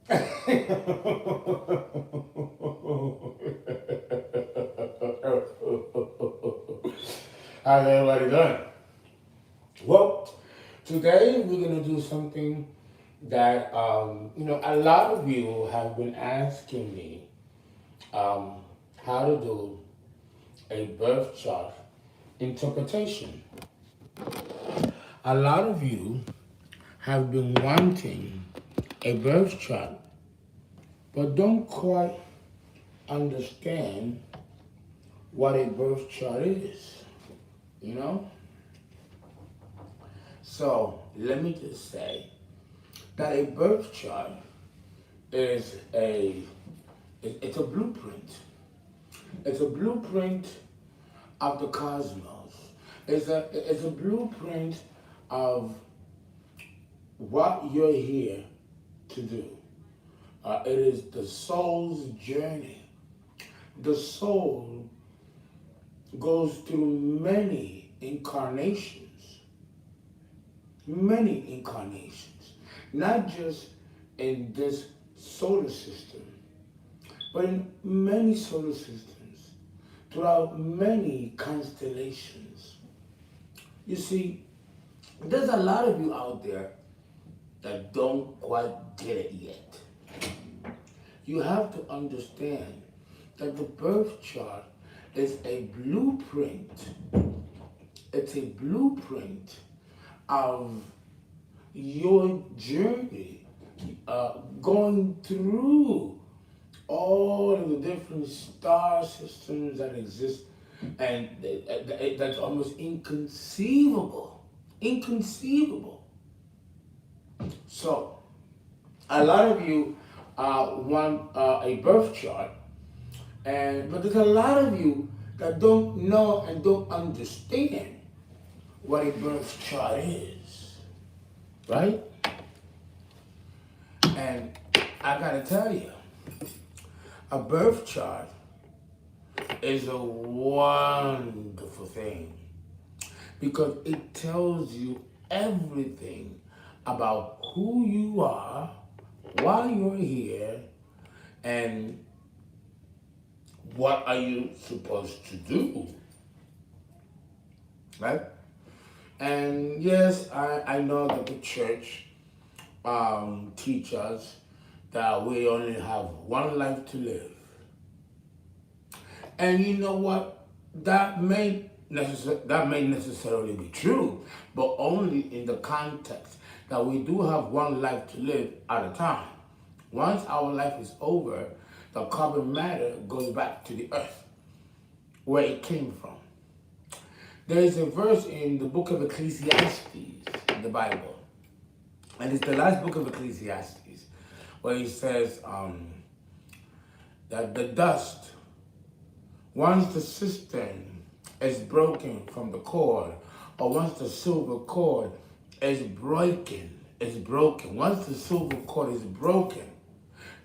How's everybody doing? Well, today we're going to do something that, a lot of you have been asking me um, how to do a birth chart interpretation. A lot of you have been wanting a birth chart, but don't quite understand what a birth chart is, you know? So let me just say that a birth chart is it's a blueprint. It's a blueprint of the cosmos. It's a blueprint of what you're here to do. It is the soul's journey. The soul goes through many incarnations, not just in this solar system, but in many solar systems, throughout many constellations. You see, there's a lot of you out there that don't quite get it yet. You have to understand that the birth chart is a blueprint. It's a blueprint of your journey, going through all of the different star systems that exist, and that's almost inconceivable. Inconceivable. So, a lot of you want a birth chart, but there's a lot of you that don't know and don't understand what a birth chart is, right? And I gotta tell you, a birth chart is a wonderful thing because it tells you everything about who you are, why you're here, and what are you supposed to do, right? And yes, I know that the church teach us that we only have one life to live. And you know what? That may necessarily be true, but only in the context that we do have one life to live at a time. Once our life is over, the carbon matter goes back to the earth, where it came from. There is a verse in the book of Ecclesiastes, in the Bible, and it's the last book of Ecclesiastes, where it says that the dust, once the cistern is broken from the cord, or once the silver cord is broken. Once the silver cord is broken,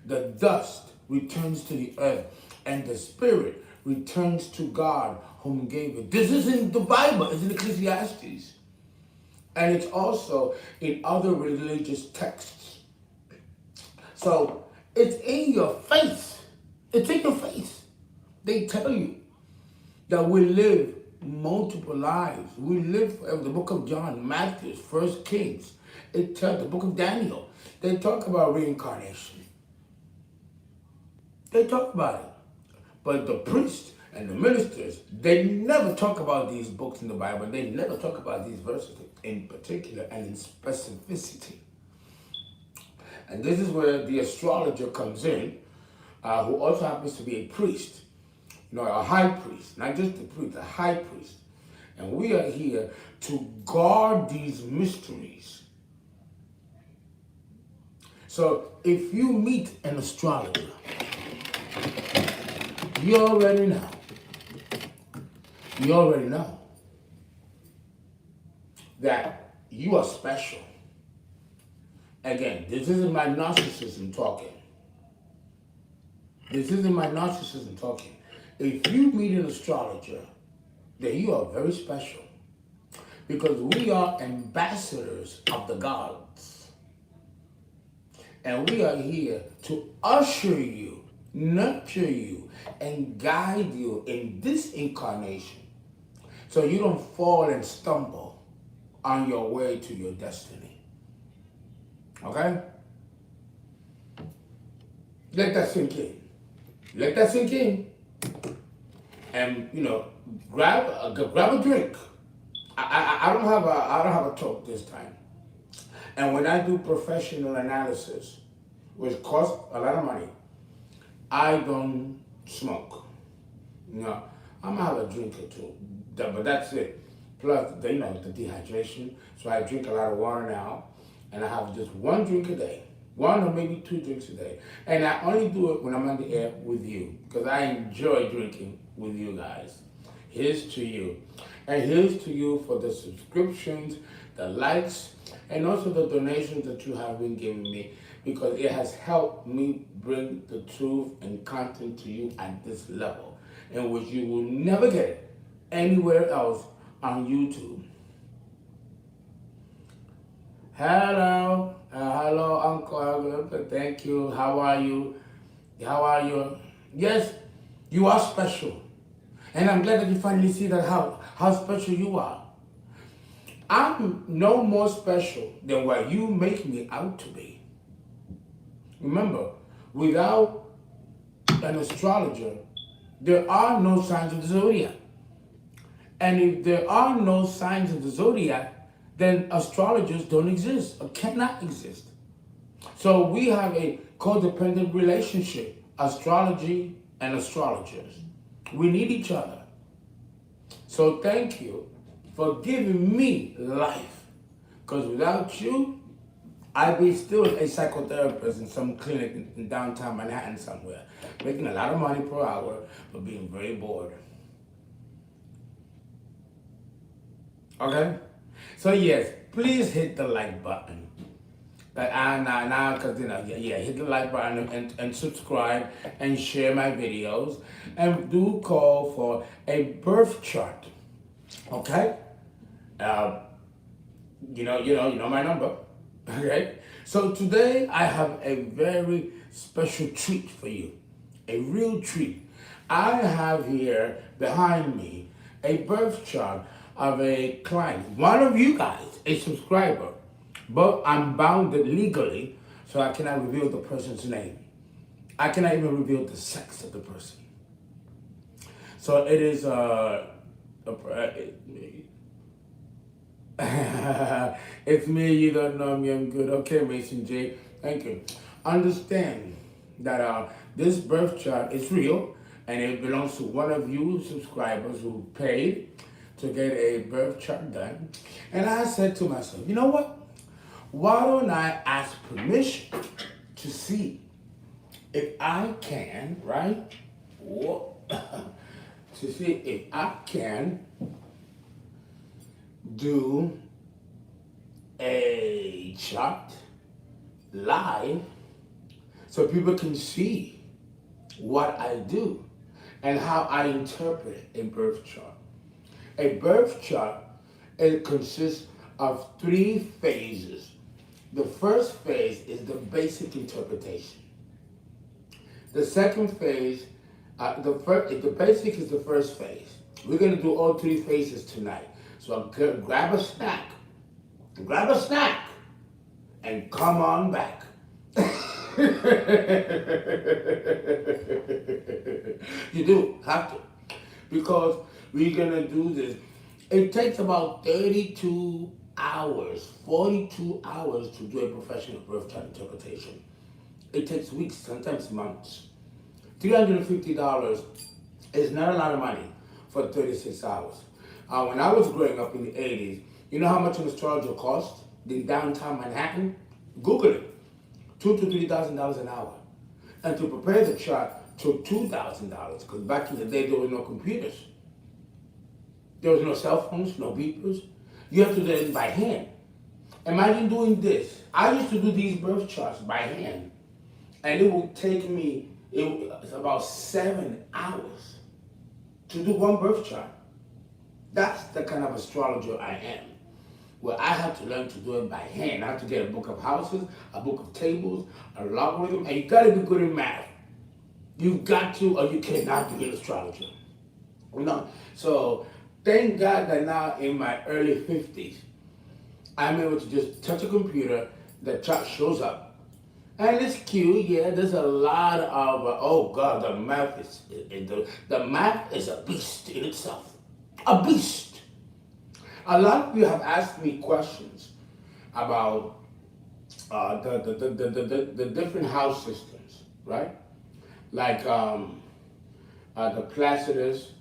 the dust returns to the earth, and the spirit returns to God whom gave it. This is in the Bible, it's in Ecclesiastes. And it's also in other religious texts. So it's in your face. It's in your face. They tell you that we live multiple lives. We live forever. The book of John, Matthew, 1 Kings. It tells the book of Daniel. They talk about reincarnation. They talk about it. But the priests and the ministers, they never talk about these books in the Bible. They never talk about these verses in particular and in specificity. And this is where the astrologer comes in, who also happens to be a priest, a high priest, not just a priest, a high priest. And we are here to guard these mysteries. So if you meet an astrologer, you already know that you are special. Again, this isn't my narcissism talking. If you meet an astrologer, then you are very special. Because we are ambassadors of the gods. And we are here to usher you, nurture you, and guide you in this incarnation so you don't fall and stumble on your way to your destiny. Okay? Let that sink in. Let that sink in. And grab a drink. I don't have a talk this time. And when I do professional analysis, which costs a lot of money, I don't smoke. I'm gonna have a drink or two, but that's it. Plus, the dehydration. So I drink a lot of water now, and I have just one drink a day, one or maybe two drinks a day. And I only do it when I'm on the air with you, because I enjoy drinking with you guys. Here's to you. And here's to you for the subscriptions, the likes, and also the donations that you have been giving me, because it has helped me bring the truth and content to you at this level, in which you will never get it anywhere else on YouTube. Hello, hello, Uncle. Thank you. How are you? How are you? Yes, you are special. And I'm glad that you finally see that how special you are. I'm no more special than what you make me out to be. Remember, without an astrologer, there are no signs of the zodiac. And if there are no signs of the zodiac, then astrologers don't exist or cannot exist. So we have a codependent relationship, astrology and astrologers. We need each other. So thank you for giving me life. Because without you, I'd be still a psychotherapist in some clinic in downtown Manhattan somewhere, making a lot of money per hour, but being very bored. Okay? So yes, please hit the like button. Now, because hit the like button and subscribe and share my videos, and do call for a birth chart. Okay? You know my number. Okay? So today I have a very special treat for you. A real treat. I have here behind me a birth chart of a client, one of you guys, a subscriber, but I'm bounded legally, so I cannot reveal the person's name. I cannot even reveal the sex of the person. So it is it's me, you don't know me, I'm good. Okay, Mason J, thank you. Understand that this birth chart is real, and it belongs to one of you subscribers who paid to get a birth chart done. And I said to myself, you know what? Why don't I ask permission to see if I can, right? To see if I can do a chart live so people can see what I do and how I interpret a birth chart. A birth chart, it consists of 3 phases. The first phase is the basic interpretation. The second phase, the basic is the first phase. We're going to do all 3 phases tonight. So grab a snack, and come on back. You do have to, because we're going to do this. It takes about 32 hours, 42 hours to do a professional birth chart interpretation. It takes weeks, sometimes months. $350 is not a lot of money for 36 hours. When I was growing up in the 80s, you know how much an astrologer cost in downtown Manhattan? Google it. $2,000 to $3,000 an hour. And to prepare the chart took $2,000, because back in the day there were no computers. There was no cell phones, no beepers. You have to do it by hand. Imagine doing this. I used to do these birth charts by hand, and it would take me about 7 hours to do one birth chart. That's the kind of astrologer I am. where I had to learn to do it by hand. I had to get a book of houses, a book of tables, a logarithm, and you gotta be good in math. You got to, or you cannot be an astrologer. No. So thank God that now in my early 50s, I'm able to just touch a computer, the chart shows up. And it's cute, yeah, there's a lot of, oh God, the math the math is a beast in itself. A beast. A lot of you have asked me questions about the different house systems, right? Like the Placidus,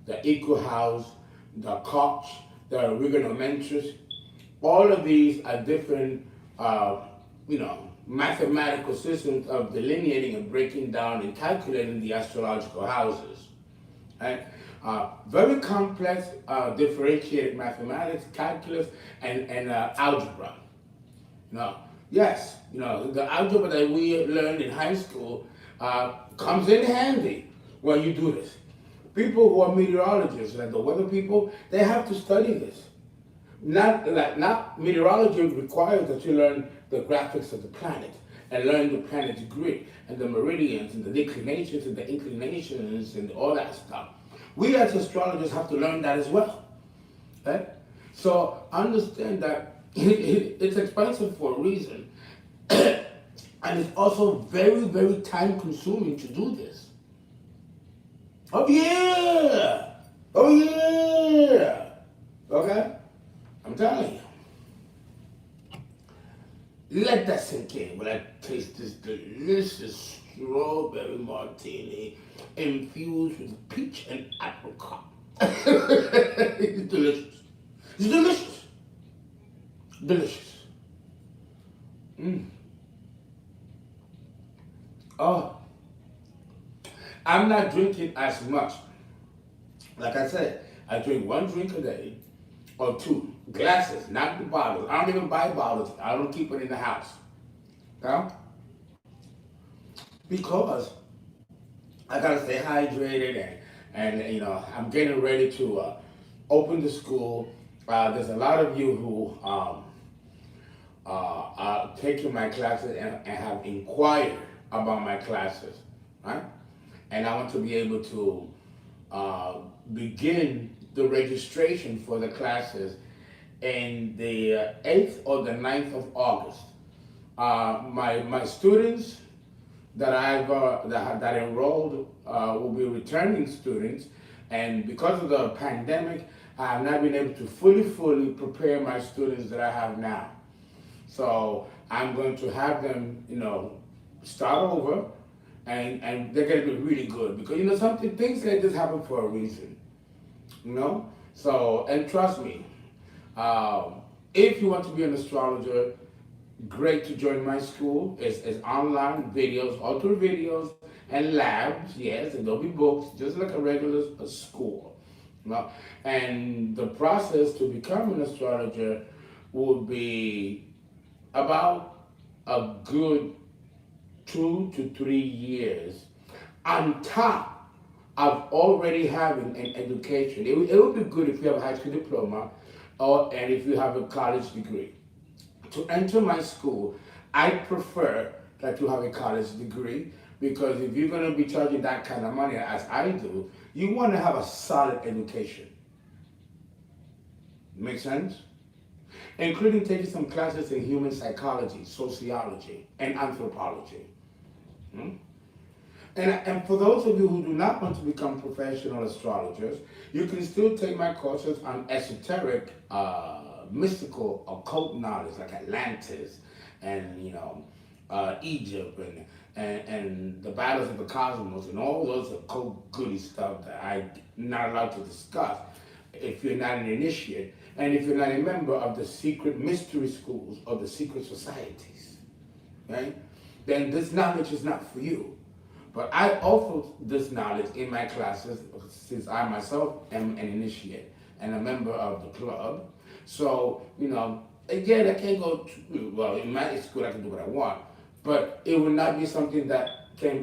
the Equal House, the Koch, the Trigonometrics. All of these are different, mathematical systems of delineating and breaking down and calculating the astrological houses. Right? Very complex, differentiated mathematics, calculus, and algebra. Yes, the algebra that we learned in high school comes in handy when you do this. People who are meteorologists, like the weather people, they have to study this. Not meteorology requires that you learn the graphics of the planet and learn the planet's grid and the meridians and the declinations and the inclinations and all that stuff. We as astrologers have to learn that as well. Right? So understand that it's expensive for a reason. And it's also very, very time consuming to do this. Oh yeah! Oh yeah! Okay? I'm telling you. Let that sink in when I taste this delicious strawberry martini infused with peach and apricot. It's delicious. It's delicious. Delicious. Oh, I'm not drinking as much. Like I said, I drink one drink a day or two glasses, not the bottles. I don't even buy bottles. I don't keep it in the house. Okay? Because I gotta stay hydrated and I'm getting ready to open the school. There's a lot of you who are taking my classes and have inquired about my classes, right? And I want to be able to begin the registration for the classes in the 8th or the 9th of August. My students that I've that enrolled will be returning students, and because of the pandemic, I have not been able to fully prepare my students that I have now. So I'm going to have them, start over, and they're going to be really good because things like this happen for a reason, So, and trust me, if you want to be an astrologer, great to join my school. It's online videos, altered videos, and labs. Yes, and there'll be books, just like a regular school. And the process to become an astrologer will be about a good 2 to 3 years on top of already having an education. It would be good if you have a high school diploma and if you have a college degree. To enter my school, I prefer that you have a college degree because if you're going to be charging that kind of money as I do, you want to have a solid education. Make sense? Including taking some classes in human psychology, sociology, and anthropology. And for those of you who do not want to become professional astrologers, you can still take my courses on esoteric, mystical, occult knowledge like Atlantis and Egypt and the battles of the cosmos and all those occult goody stuff that I'm not allowed to discuss if you're not an initiate and if you're not a member of the secret mystery schools or the secret societies, right? Then this knowledge is not for you. But I offer this knowledge in my classes since I myself am an initiate and a member of the club. So, again, I can't go well, in my school I can do what I want, but it will not be something that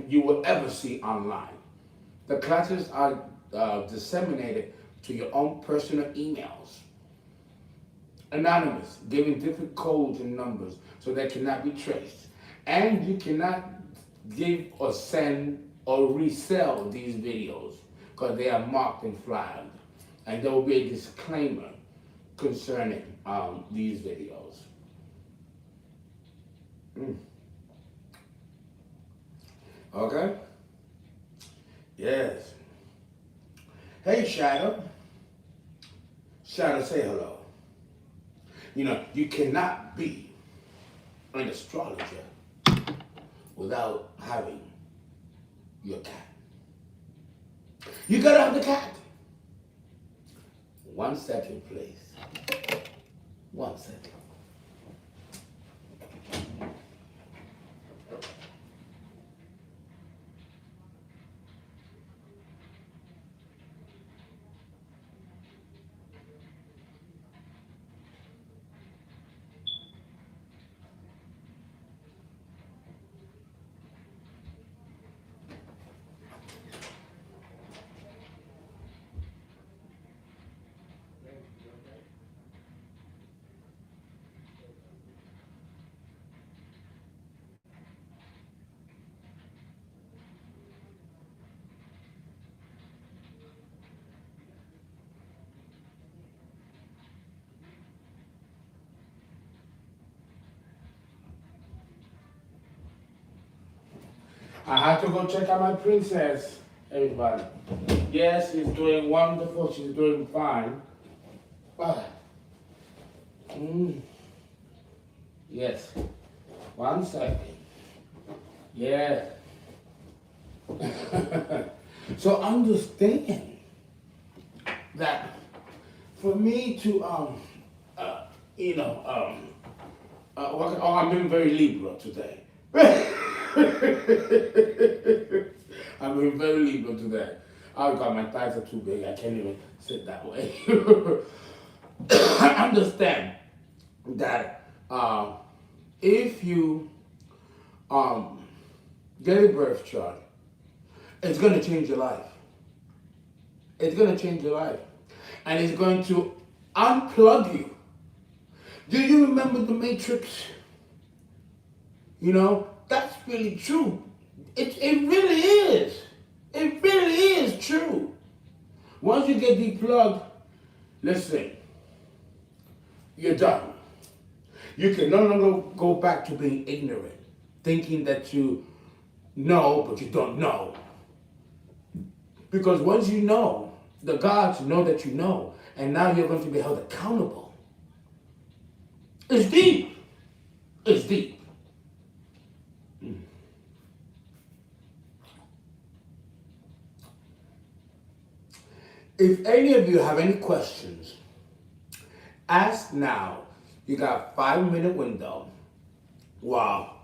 you will ever see online. The classes are disseminated to your own personal emails. anonymous, giving different codes and numbers so they cannot be traced. And you cannot give or send or resell these videos because they are marked and flagged. And there will be a disclaimer concerning these videos. Okay? Yes. Hey, Shadow. Shadow, say hello. You know, you cannot be an astrologer without having your cat. You gotta have the cat. 1 second, please. 1 second. I had to go check out my princess, everybody. Yes, she's doing wonderful. She's doing fine. Yes. 1 second. Yeah. So understand that for me to I'm being very Libra today. I'm being very Libra today. Oh God, my thighs are too big. I can't even sit that way. I understand that if you get a birth chart, it's going to change your life. It's going to change your life. And it's going to unplug you. Do you remember the Matrix? You know, that's really true. It really is. It really is true. Once you get deplugged, listen, you're done. You can no longer go back to being ignorant, thinking that you know, but you don't know. Because once you know, the gods know that you know, and now you're going to be held accountable. It's deep. It's deep. If any of you have any questions, ask now. You got a 5-minute window. Wow.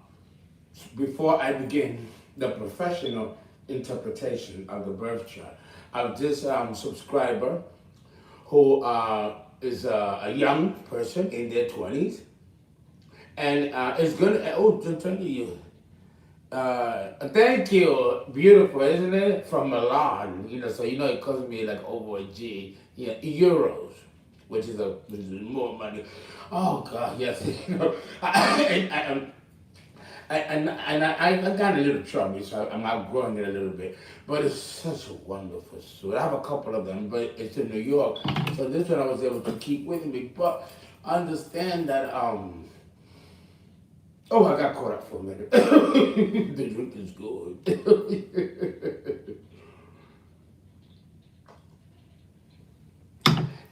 Before I begin the professional interpretation of the birth chart of this subscriber who is a young person in their 20s and is going to, thank you. Thank you, beautiful, isn't it? From Milan, so it cost me like over a G, euros, which is more money. Oh God, yes, I got a little chubby, so I'm outgrowing it a little bit. But it's such a wonderful suit. I have a couple of them, but it's in New York, so this one I was able to keep with me. But understand that oh, I got caught up for a minute. The drink is good.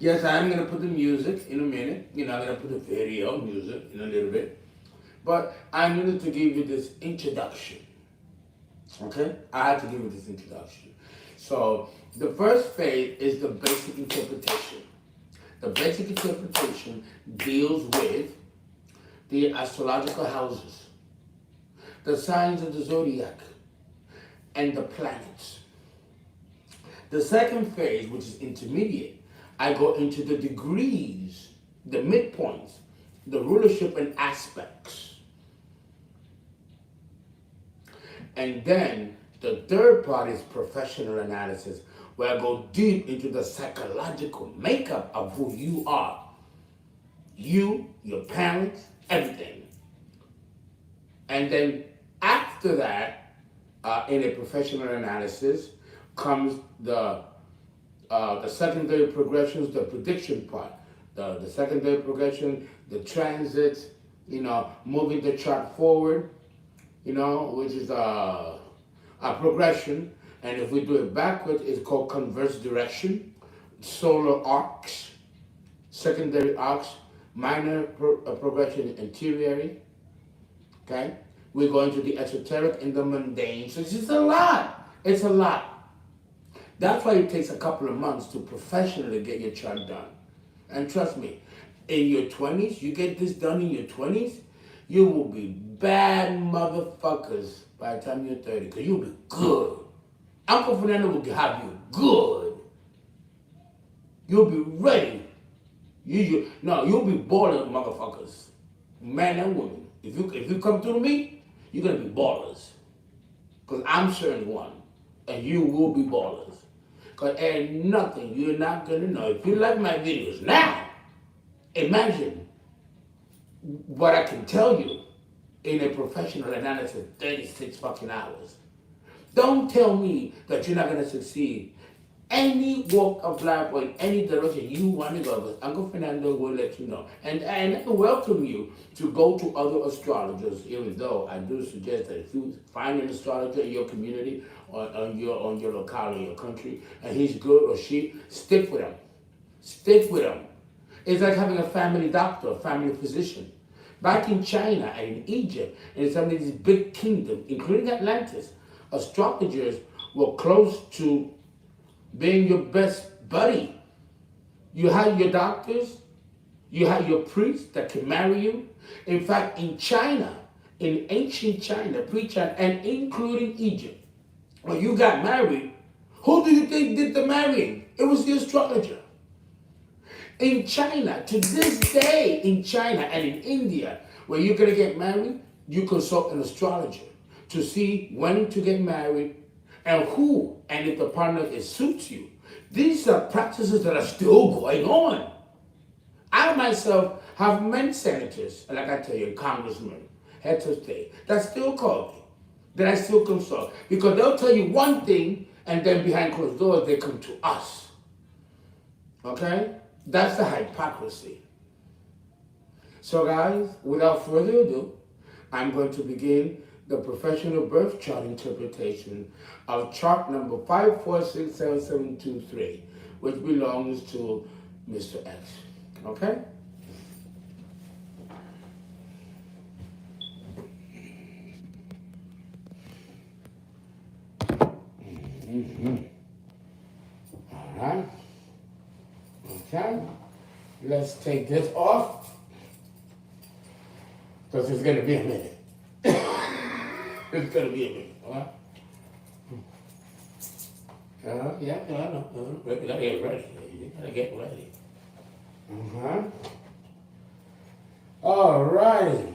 Yes, I'm going to put the music in a minute. I'm going to put the video music in a little bit. But I needed to give you this introduction. Okay? I had to give you this introduction. So, the first phase is the basic interpretation. The basic interpretation deals with the astrological houses, the signs of the zodiac, and the planets. The second phase, which is intermediate, I go into the degrees, the midpoints, the rulership and aspects. And then the third part is professional analysis, where I go deep into the psychological makeup of who you are. you, your parents, everything. And then after that, in a professional analysis, comes the secondary progressions, the prediction part. The secondary progression, the transits, moving the chart forward, which is a progression. And if we do it backwards, it's called converse direction. Solar arcs, secondary arcs, minor progression interiorly. Okay? We're going to the esoteric and the mundane. So it's just a lot. It's a lot. That's why it takes a couple of months to professionally get your chart done. And trust me, in your 20s, you get this done in your 20s, you will be bad motherfuckers by the time you're 30, because you'll be good. Uncle Fernando will have you good. You'll be ready. You'll be balling motherfuckers, men and women. If you come through me, you're gonna be ballers, because I'm certain one, and you will be ballers. Because ain't nothing you're not gonna know. If you like my videos now, imagine what I can tell you in a professional analysis, 36 fucking hours. Don't tell me that you're not gonna succeed. Any walk of life or in any direction you want to go, Uncle Fernando will let you know. And I welcome you to go to other astrologers, even though I do suggest that if you find an astrologer in your community or on your locality, your country, and he's good or she, stick with him. Stick with him. It's like having a family doctor, a family physician. Back in China and in Egypt, and in some of these big kingdoms, including Atlantis, astrologers were close to being your best buddy. You had your doctors, you had your priests that can marry you. In fact, in China, in ancient China, pre-China, and including Egypt, when you got married, who do you think did the marrying? It was the astrologer. In China, to this day, in China and in India, when you're going to get married, you consult an astrologer to see when to get married and who, and if the partner suits you. These are practices that are still going on. I myself have many senators, and like I tell you, congressmen, heads of state, that still call me, that I still consult, because they'll tell you one thing, and then behind closed doors, they come to us. Okay? That's the hypocrisy. So guys, without further ado, I'm going to begin the professional birth chart interpretation of chart number 5467723, which belongs to Mr. X. Okay? All right. Okay. Let's take this off, because it's going to be a minute. It's going to be a minute, all right? Yeah, I know. You got to get ready. You got to get ready. All right.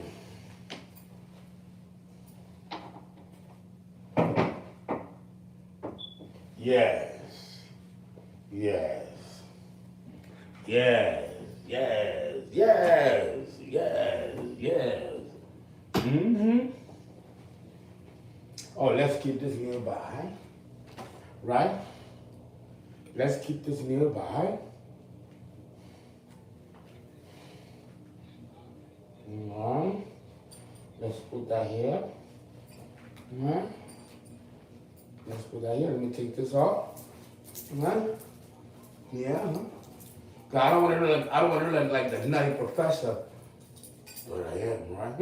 Yes. Yes. Yes. Yes. Yes. Yes. Yes. Oh, let's keep this nearby, right? Let's keep this nearby. Let's put that here. Let's put that here. Let me take this off. Yeah. I don't want to look like the nutty professor, but I am, right?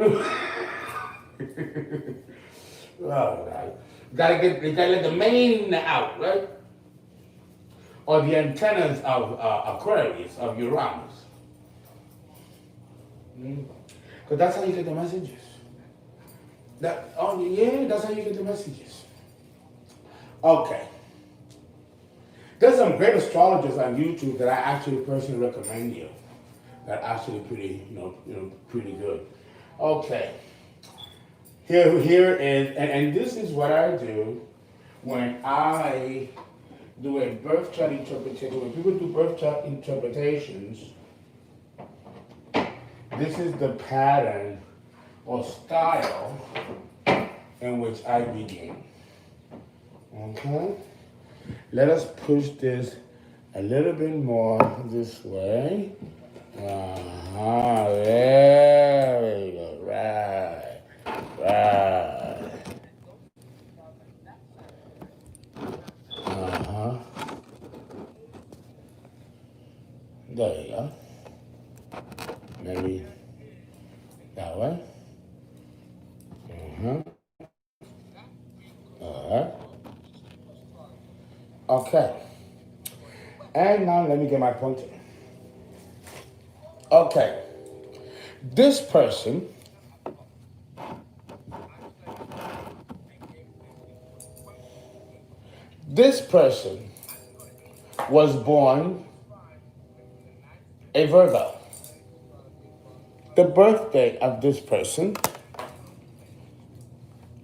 Oh, God. You gotta let the mane out, right? Or the antennas of Aquarius, of Uranus. Because that's how you get the messages. That's how you get the messages. Okay. There's some great astrologers on YouTube that I actually personally recommend you. That are actually pretty, pretty good. Okay. Here is, and this is what I do when I do a birth chart interpretation. When people do birth chart interpretations, This is the pattern or style in which I begin. Okay? Let us push this a little bit more this way. There we go. Right. There you go. Maybe that way. Alright. Okay. And now let me get my pointer. Okay. This person was born a Virgo. The birthday of this person,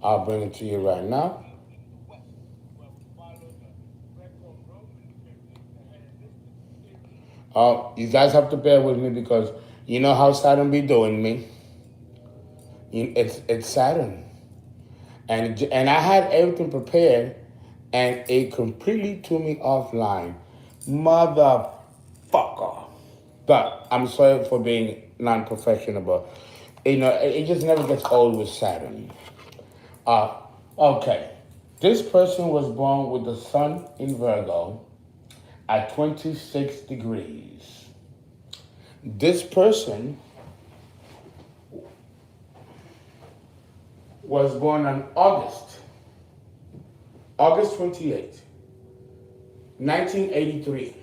I'll bring it to you right now. You guys have to bear with me because you know how Saturn be doing me. It's Saturn. And I had everything prepared and it completely threw me offline. Motherfucker. But I'm sorry for being non-professional, but it just never gets old with Saturn. Okay. This person was born with the sun in Virgo at 26 degrees. This person was born on August 28, 1983.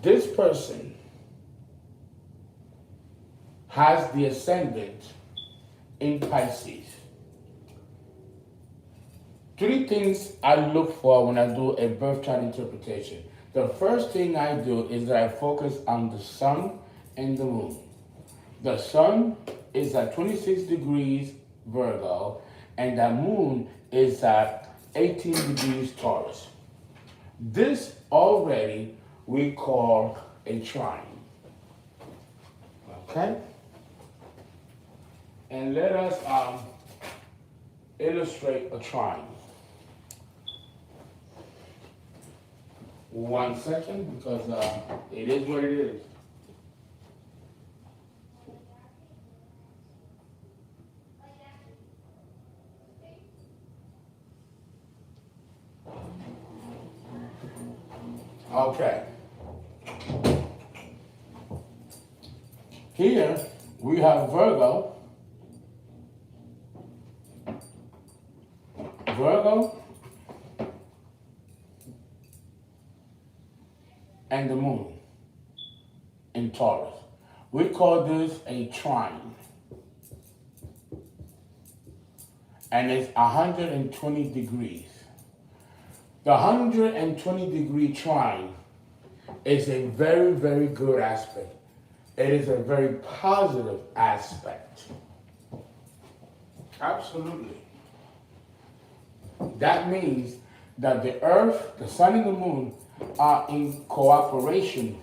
This person has the ascendant in Pisces. Three things I look for when I do a birth chart interpretation. The first thing I do is that I focus on the sun and the moon. The sun is at 26 degrees Virgo, and the moon is at 18 degrees Taurus. This already we call a trine. Okay? And let us illustrate a trine. 1 second, because it is what it is. Okay. Here we have Virgo, and the moon in Taurus. We call this a trine. And it's 120 degrees. The 120 degree trine is a very, very good aspect. It is a very positive aspect. Absolutely. That means that the earth, the sun and the moon are in cooperation.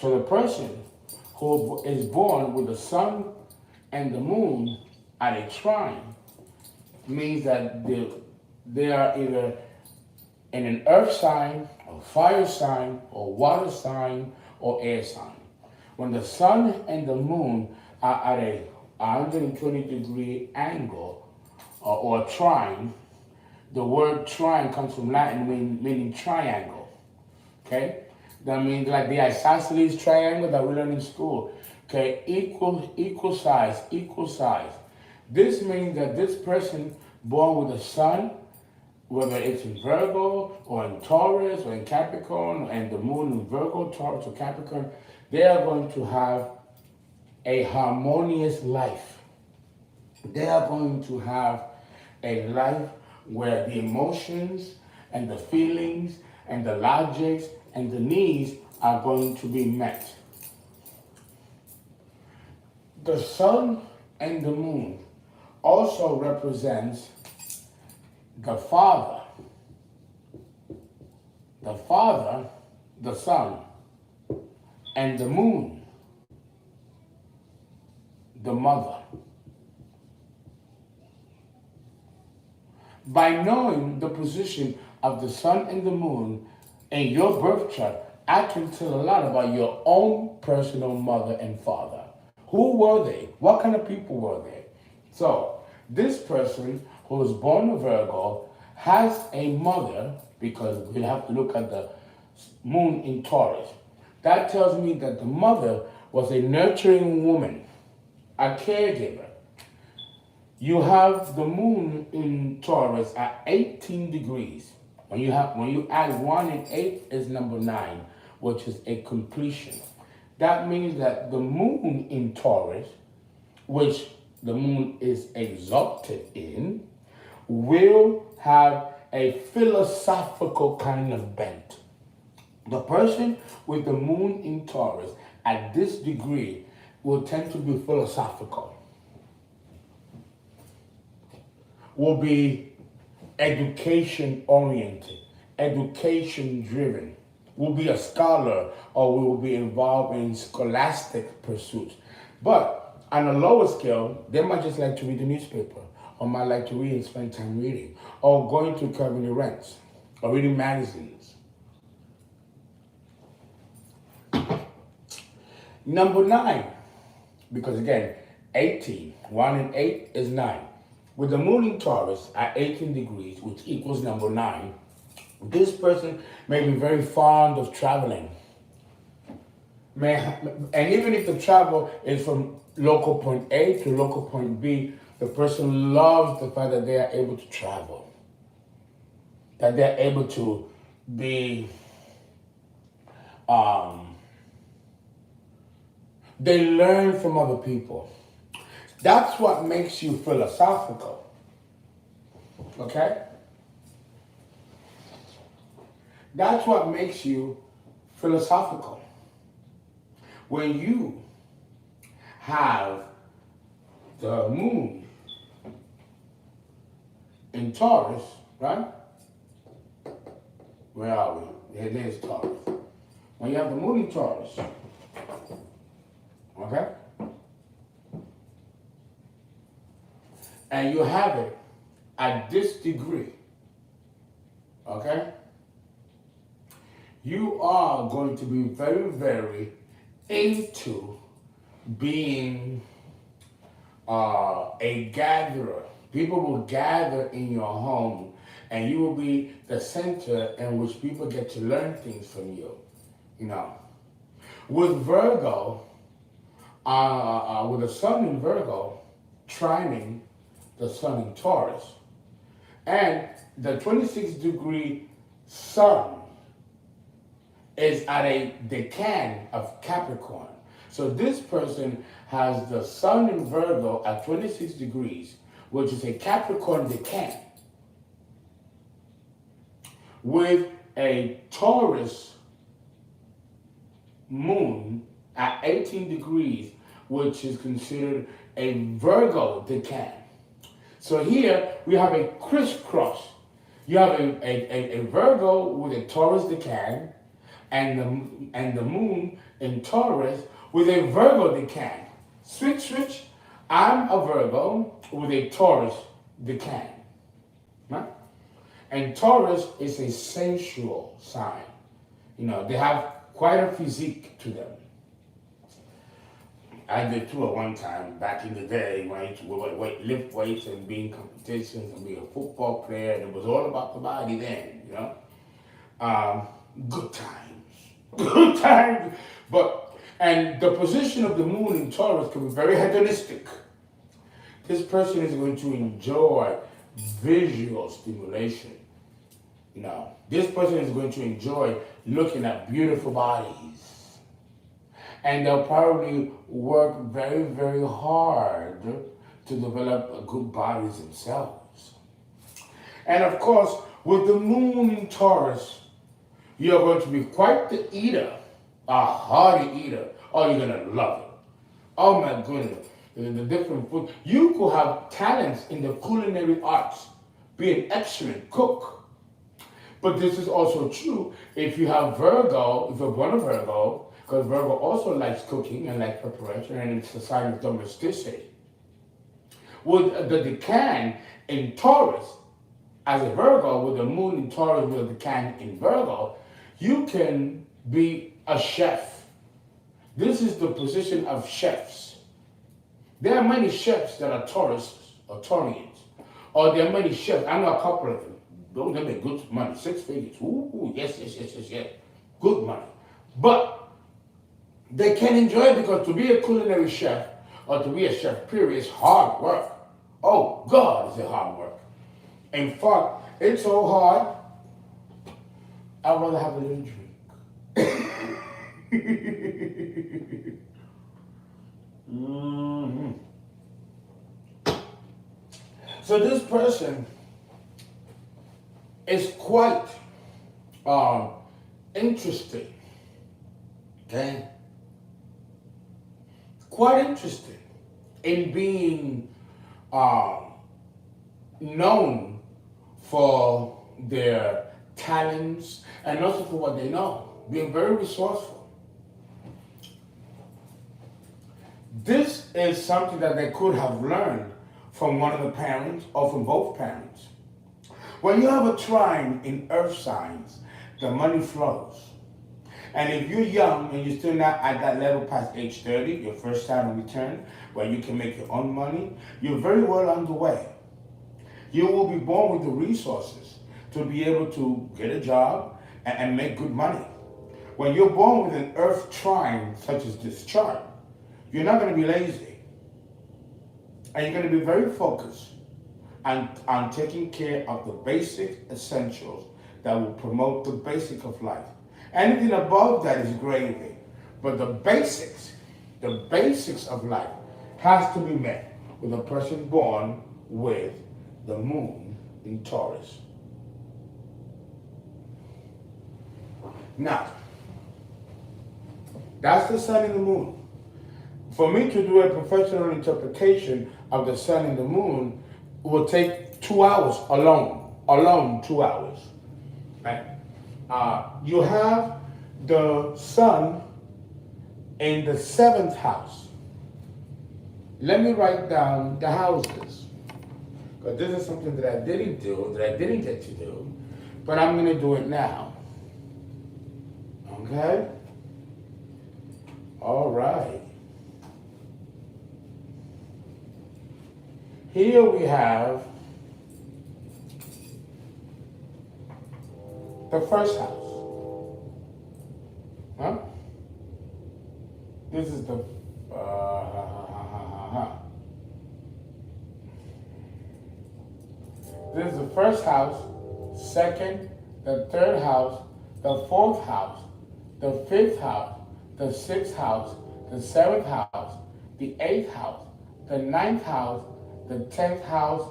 So the person who is born with the sun and the moon at a trine means that they are either in an earth sign, or fire sign, or water sign, or air sign. When the sun and the moon are at a 120 degree angle or trine, the word trine comes from Latin meaning triangle. Okay? That means like the isosceles triangle that we learn in school. Okay, equal size. This means that this person born with the sun, whether it's in Virgo or in Taurus or in Capricorn, and the moon in Virgo, Taurus, or Capricorn, they are going to have a harmonious life. They are going to have a life where the emotions and the feelings and the logics and the needs are going to be met. The sun and the moon also represents the father, the sun, and the moon the mother. By knowing the position of the sun and the moon in your birth chart, I can tell a lot about your own personal mother and father. Who were they? What kind of people were they? So, this person who was born a Virgo has a mother, because we have to look at the moon in Taurus. That tells me that the mother was a nurturing woman, a caregiver. You have the moon in Taurus at 18 degrees. When you add 1 and 8 is number 9, which is a completion. That means that the moon in Taurus, which the moon is exalted in, will have a philosophical kind of bent. The person with the moon in Taurus at this degree will tend to be philosophical, will be education oriented, education driven, will be a scholar, or will be involved in scholastic pursuits. But on a lower scale, they might just like to read the newspaper, or might like to read and spend time reading, or going to culinary events, or reading magazines. Number 9, because again, 18, 1 and 8 is 9. With the moon in Taurus at 18 degrees, which equals number 9, this person may be very fond of traveling. And even if the travel is from local point A to local point B, the person loves the fact that they are able to travel, that they're able to be, they learn from other people. That's what makes you philosophical, okay? That's what makes you philosophical. When you have the moon in Taurus, right? Where are we? Here there's Taurus. When you have the moon in Taurus, okay? And you have it at this degree, okay? You are going to be very, very into being a gatherer. People will gather in your home, and you will be the center in which people get to learn things from you. You know, with Virgo, with the sun in Virgo, trining the sun in Taurus, and the 26-degree sun is at a decan of Capricorn. So this person has the sun in Virgo at 26 degrees, which is a Capricorn decan, with a Taurus moon at 18 degrees, which is considered a Virgo decan. So here we have a crisscross. You have a Virgo with a Taurus decan, and the moon in Taurus with a Virgo decan. Switch. I'm a Virgo with a Taurus decan. Right? And Taurus is a sensual sign. You know, they have quite a physique to them. I did too at one time back in the day when I used to lift weights and be in competitions and be a football player, and it was all about the body then, you know. Good times. And the position of the moon in Taurus can be very hedonistic. This person is going to enjoy visual stimulation. You know, this person is going to enjoy looking at beautiful bodies. And they'll probably work very, very hard to develop good bodies themselves. And of course, with the moon in Taurus, you're going to be quite the eater, a hearty eater. Oh, you're going to love it. Oh my goodness, the different food. You could have talents in the culinary arts, be an excellent cook. But this is also true if you have Virgo, if you're born a Virgo, because Virgo also likes cooking and likes preparation, and it's a sign of domesticity. With the decan in Taurus, as a Virgo, with the moon in Taurus, with the decan in Virgo, you can be a chef. This is the position of chefs. There are many chefs that are Taurus or Taurians, or there are many chefs. I know a couple of them. Those they make good money, 6 figures. Ooh, yes, good money. But they can enjoy it because to be a culinary chef or to be a chef, period, is hard work. Oh, God, is it hard work. In fact, it's so hard, I'd rather have a little drink. Mm-hmm. So this person is quite interesting, okay? Quite interested in being known for their talents and also for what they know, being very resourceful. This is something that they could have learned from one of the parents or from both parents. When you have a trine in earth signs, the money flows. And if you're young and you're still not at that level past age 30, your first time in return, where you can make your own money, you're very well underway. You will be born with the resources to be able to get a job and make good money. When you're born with an earth trine, such as this chart, you're not going to be lazy. And you're going to be very focused on taking care of the basic essentials that will promote the basic of life. Anything above that is gravy. But the basics of life has to be met with a person born with the moon in Taurus. Now, that's the sun and the moon. For me to do a professional interpretation of the sun and the moon will take 2 hours alone 2 hours. Right? You have the sun in the 7th house. Let me write down the houses, because this is something that I didn't get to do, but I'm going to do it now. Okay? All right. Here we have the first house. Huh? This is the this is the first house, second, the third house, the fourth house, the fifth house, the 6th house, the 7th house, the 8th house, the 9th house, the 10th house,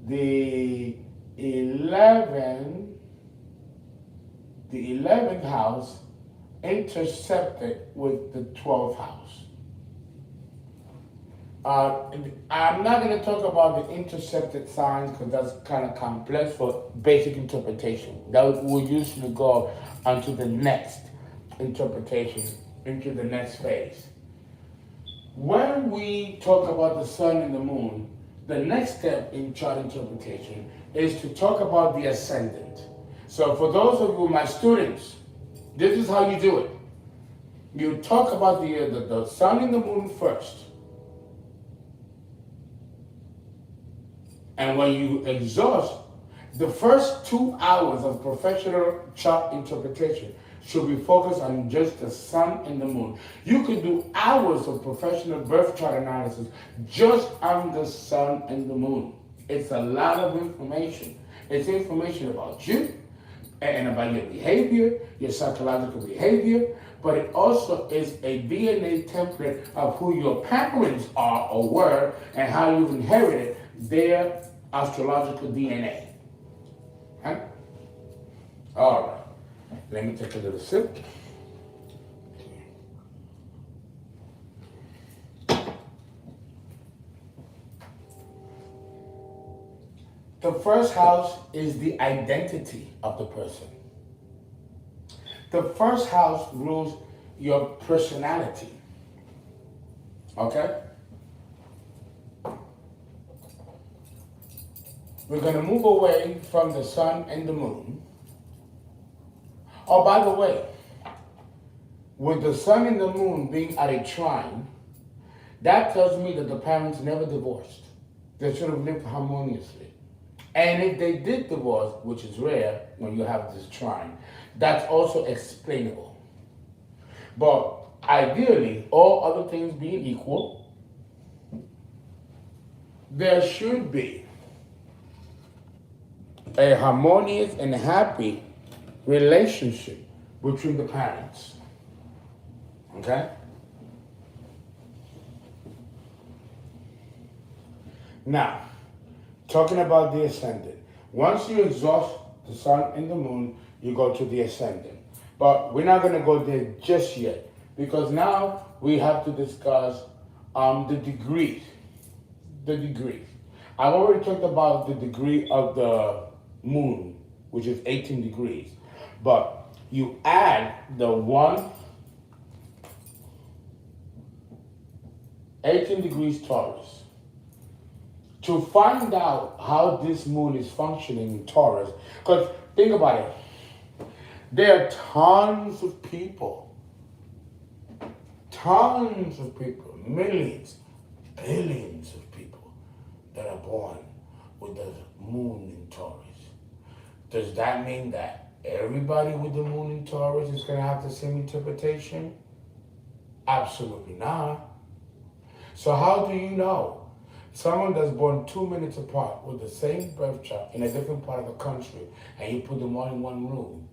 the 11th house intersected with the 12th house. I'm not going to talk about the intersected signs because that's kind of complex for basic interpretation. That will usually go onto the next interpretation, into the next phase. When we talk about the sun and the moon, the next step in chart interpretation is to talk about the ascendant. So for those of you, my students, this is how you do it. You talk about the sun and the moon first. And when you exhaust, the first 2 hours of professional chart interpretation should be focused on just the sun and the moon. You can do hours of professional birth chart analysis just on the sun and the moon. It's a lot of information. It's information about you and about your behavior, your psychological behavior, but it also is a DNA template of who your parents are or were and how you've inherited their astrological DNA. Huh? All right. Let me take a little sip. The first house is the identity of the person. The first house rules your personality. Okay? We're going to move away from the sun and the moon. Oh, by the way, with the sun and the moon being at a trine, that tells me that the parents never divorced. They should have lived harmoniously. And if they did divorce, which is rare when you have this trine, that's also explainable. But ideally, all other things being equal, there should be a harmonious and happy relationship between the parents. Okay? Now, talking about the ascendant. Once you exhaust the sun and the moon, you go to the ascendant. But we're not going to go there just yet, because now we have to discuss the degrees. The degrees. I've already talked about the degree of the moon, which is 18 degrees. But you add the 18 degrees Taurus. To find out how this moon is functioning in Taurus, because think about it, there are tons of people, millions, billions of people that are born with the moon in Taurus. Does that mean that everybody with the moon in Taurus is going to have the same interpretation? Absolutely not. So how do you know? Someone that's born 2 minutes apart with the same birth chart in a different part of the country, and you put them all in one room,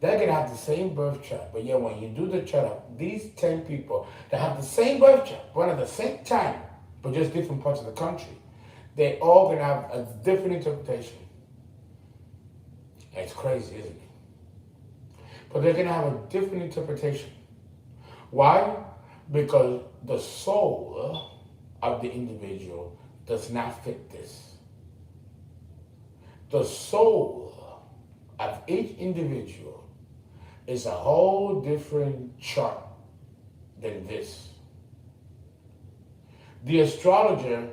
they're going to have the same birth chart. But yeah, when you do the chart, these 10 people that have the same birth chart, born at the same time, but just different parts of the country, they're all going to have a different interpretation. It's crazy, isn't it? But they're going to have a different interpretation. Why? Because the soul of the individual does not fit this. The soul of each individual is a whole different chart than this. The astrologer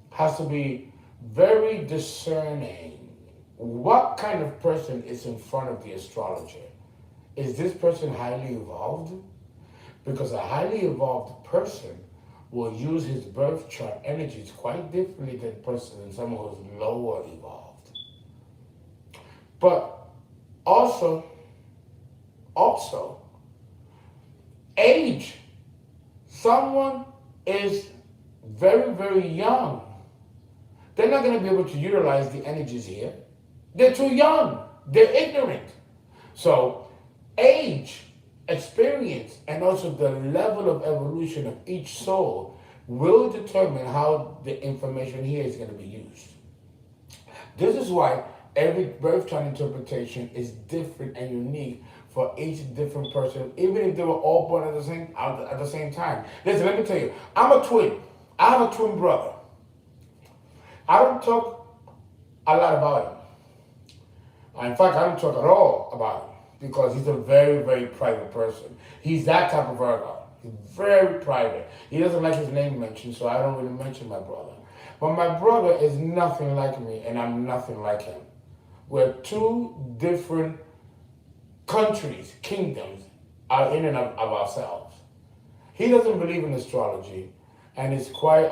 has to be very discerning. What kind of person is in front of the astrologer? Is this person highly evolved? Because a highly evolved person will use his birth chart energies quite differently than someone who's lower evolved. But also, age. Someone is very, very young. They're not going to be able to utilize the energies here. They're too young. They're ignorant. So, age, experience, and also the level of evolution of each soul will determine how the information here is going to be used. This is why every birth chart interpretation is different and unique for each different person, even if they were all born at the same time. Listen, let me tell you, I'm a twin. I have a twin brother. I don't talk a lot about him. In fact, I don't talk at all about him because he's a very, very private person. He's that type of Virgo. He's very private. He doesn't like his name mentioned, so I don't really mention my brother. But my brother is nothing like me, and I'm nothing like him. We're two different countries, kingdoms, are in and of ourselves. He doesn't believe in astrology, and it's quite,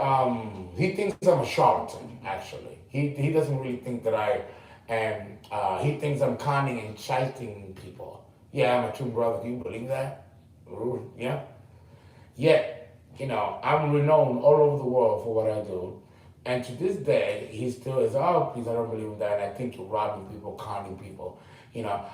he thinks I'm a charlatan, actually. He doesn't really think that I am, he thinks I'm conning and shiting people. Yeah, I'm a twin brother. Do you believe that? Ooh, yeah? Yet, I'm renowned all over the world for what I do. And to this day, he still is, oh, please, I don't believe in that. And I think you're robbing people, conning people.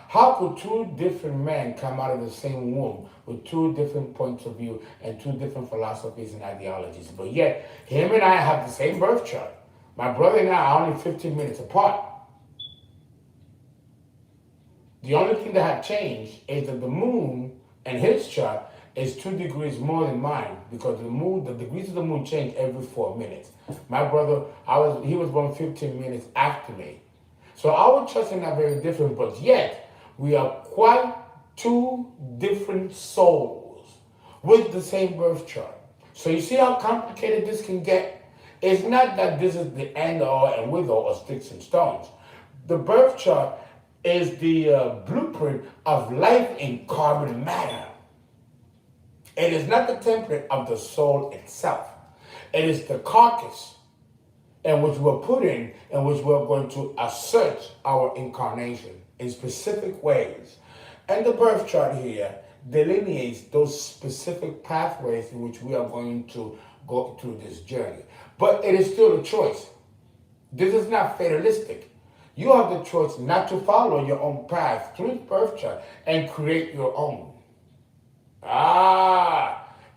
How could two different men come out of the same womb with two different points of view and two different philosophies and ideologies? But yet, him and I have the same birth chart. My brother and I are only 15 minutes apart. The only thing that had changed is that the moon and his chart is 2 degrees more than mine, because the degrees of the moon change every 4 minutes. My brother, he was born 15 minutes after me. So our charts are not very different, but yet we are quite two different souls. with the same birth chart. So you see how complicated this can get? It's not that this is the end all and with all of sticks and stones. The birth chart is the blueprint of life in carbon matter. It is not the template of the soul itself. It is the carcass in which we're put in which we're going to assert our incarnation in specific ways. And the birth chart here delineates those specific pathways in which we are going to go through this journey. But it is still a choice. This is not fatalistic. You have the choice not to follow your own path through the birth chart and create your own.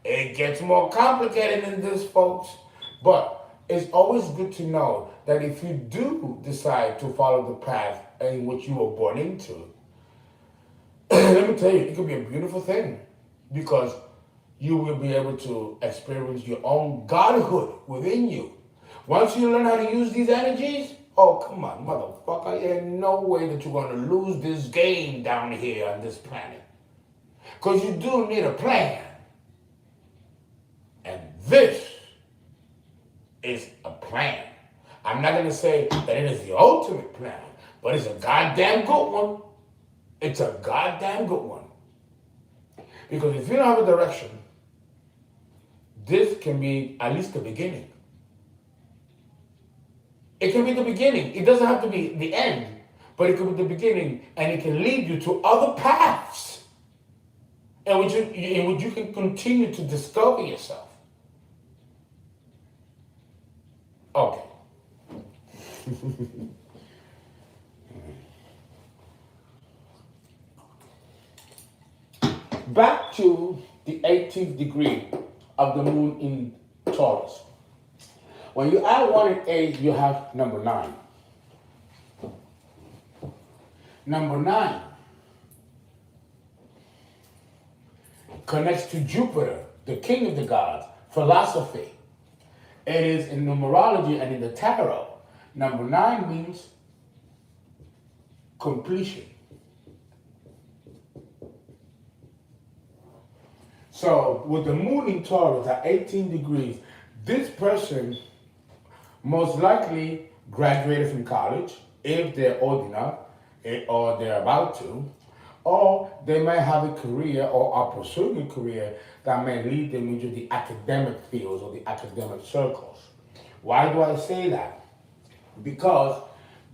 It gets more complicated than this, folks. But it's always good to know that if you do decide to follow the path in which you were born into, let me tell you, it could be a beautiful thing because you will be able to experience your own godhood within you. Once you learn how to use these energies, oh, come on, motherfucker, there ain't no way that you're going to lose this game down here on this planet. Because you do need a plan. And this is a plan. I'm not going to say that it is the ultimate plan, but it's a goddamn good one. It's a goddamn good one. Because if you don't have a direction, this can be at least the beginning. It can be the beginning. It doesn't have to be the end, but it can be the beginning, and it can lead you to other paths in which you can continue to discover yourself. Okay. Back to the 18th degree of the moon in Taurus. When you add 1 and 8, you have number 9. Number 9 connects to Jupiter, the king of the gods, philosophy. It is in numerology and in the tarot. Number 9 means completion. So with the moon in Taurus at 18 degrees, this person most likely graduated from college, if they're old enough, or they're about to, or they might have a career or are pursuing a career that may lead them into the academic fields or the academic circles. Why do I say that? Because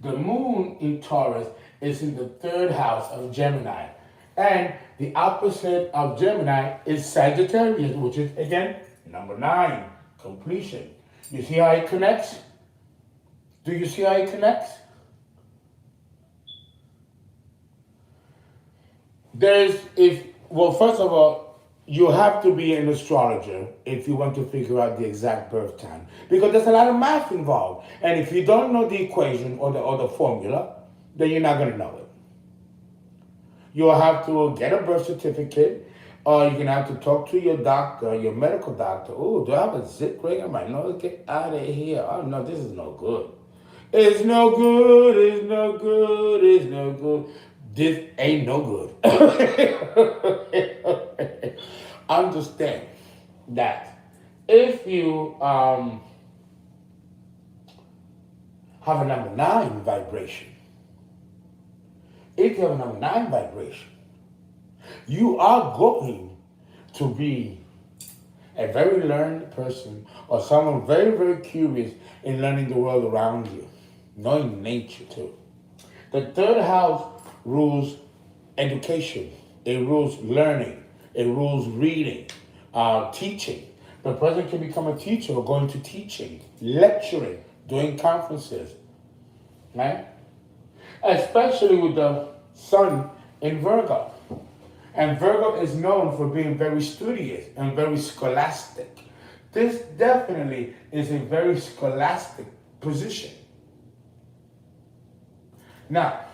the moon in Taurus is in the 3rd house of Gemini. And the opposite of Gemini is Sagittarius, which is, again, number 9, completion. You see how it connects? Do you see how it connects? First of all, you have to be an astrologer if you want to figure out the exact birth time, because there's a lot of math involved. And if you don't know the equation or the formula, then you're not going to know it. You'll have to get a birth certificate, or you're going to have to talk to your doctor, your medical doctor. Oh, do I have a zip ring on my nose? Get out of here. Oh, no, this is no good. It's no good, it's no good, it's no good. This ain't no good. Understand that if you have a number 9 vibration, if you have a number 9 vibration, you are going to be a very learned person or someone very, very curious in learning the world around you, knowing nature too. The 3rd house rules education, it rules learning, it rules reading, teaching. The person can become a teacher or go into teaching, lecturing, doing conferences, right? Especially with the sun in Virgo. And Virgo is known for being very studious and very scholastic. This definitely is a very scholastic position. Now,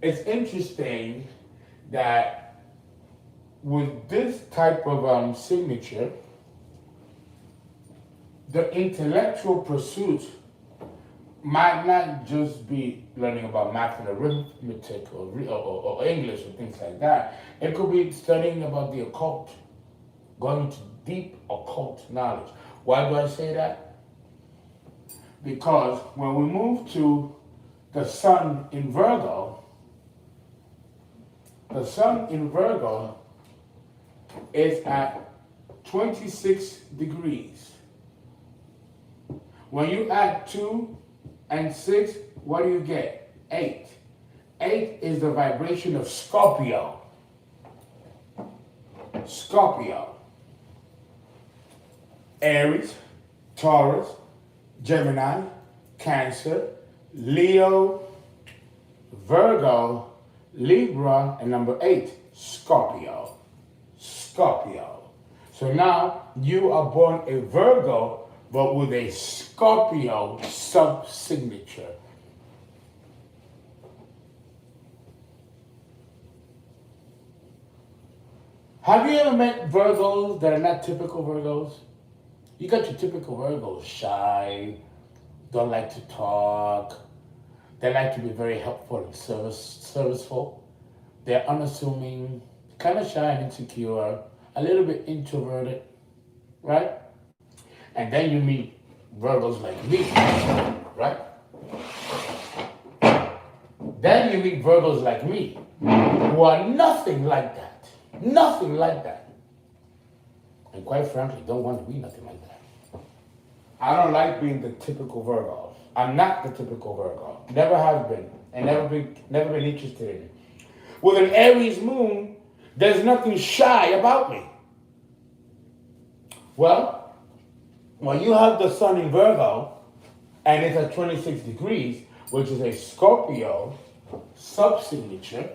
it's interesting that with this type of signature, the intellectual pursuits might not just be learning about math and arithmetic or English or things like that. It could be studying about the occult. going to deep occult knowledge. Why do I say that? Because when we move to the sun in Virgo, the sun in Virgo is at 26 degrees. When you add 2 and 6, what do you get? 8. 8 is the vibration of Scorpio. Scorpio. Aries, Taurus, Gemini, Cancer, Leo, Virgo, Libra, and number 8, Scorpio. Scorpio. So now you are born a Virgo, but with a Scorpio sub-signature. Have you ever met Virgos that are not typical Virgos? You got your typical Virgos, shy, don't like to talk, they like to be very helpful and serviceful. They're unassuming, kind of shy and insecure, a little bit introverted, right? And then you meet Virgos like me, right? Then you meet Virgos like me, who are nothing like that. Nothing like that. And quite frankly, don't want to be nothing like that. I don't like being the typical Virgo. I'm not the typical Virgo. Never have been, and never been interested in it. With an Aries moon, there's nothing shy about me. Well, when you have the sun in Virgo, and it's at 26 degrees, which is a Scorpio sub-signature,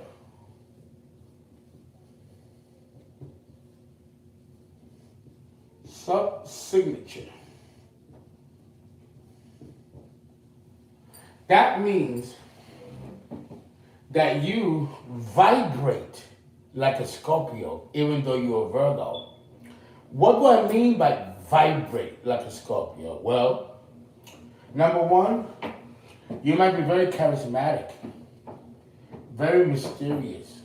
that means that you vibrate like a Scorpio, even though you're a Virgo. What do I mean by vibrate like a Scorpio? Well, number one, you might be very charismatic, very mysterious,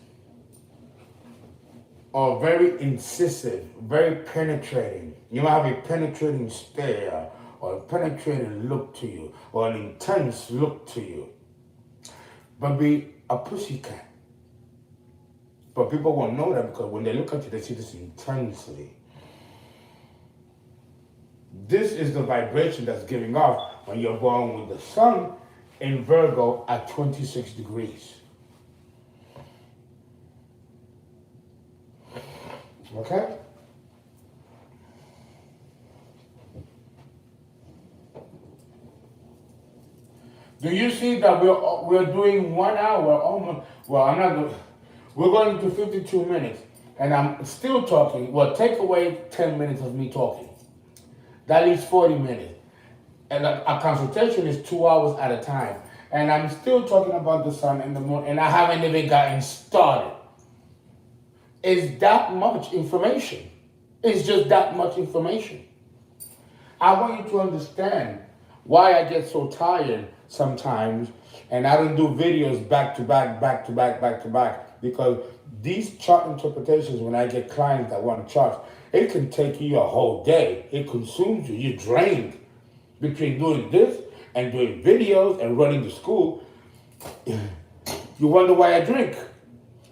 or very incisive, very penetrating. You might have a penetrating stare, or a penetrating look to you, or an intense look to you. But be a pussycat. But people won't know that because when they look at you, they see this intensity. This is the vibration that's giving off when you're born with the sun in Virgo at 26 degrees. Okay? Do you see that we're doing 1 hour almost? Well, I'm not going. We're going to 52 minutes, and I'm still talking. Well, take away 10 minutes of me talking. That leaves 40 minutes, and a consultation is 2 hours at a time, and I'm still talking about the sun and the moon, and I haven't even gotten started. It's that much information. It's just that much information. I want you to understand why I get so tired sometimes and I don't do videos back to back, because these chart interpretations, when I get clients that want charts, it can take you a whole day. It consumes you. You're drained between doing this and doing videos and running the school. You wonder why I drink.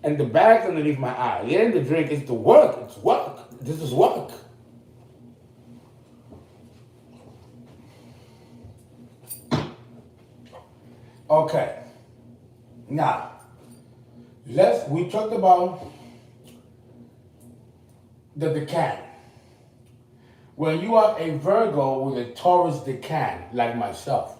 And the bag's underneath my eye. It ain't the drink, it's the work. It's work. This is work. Okay. Now, we talked about the decan. When you are a Virgo with a Taurus decan, like myself,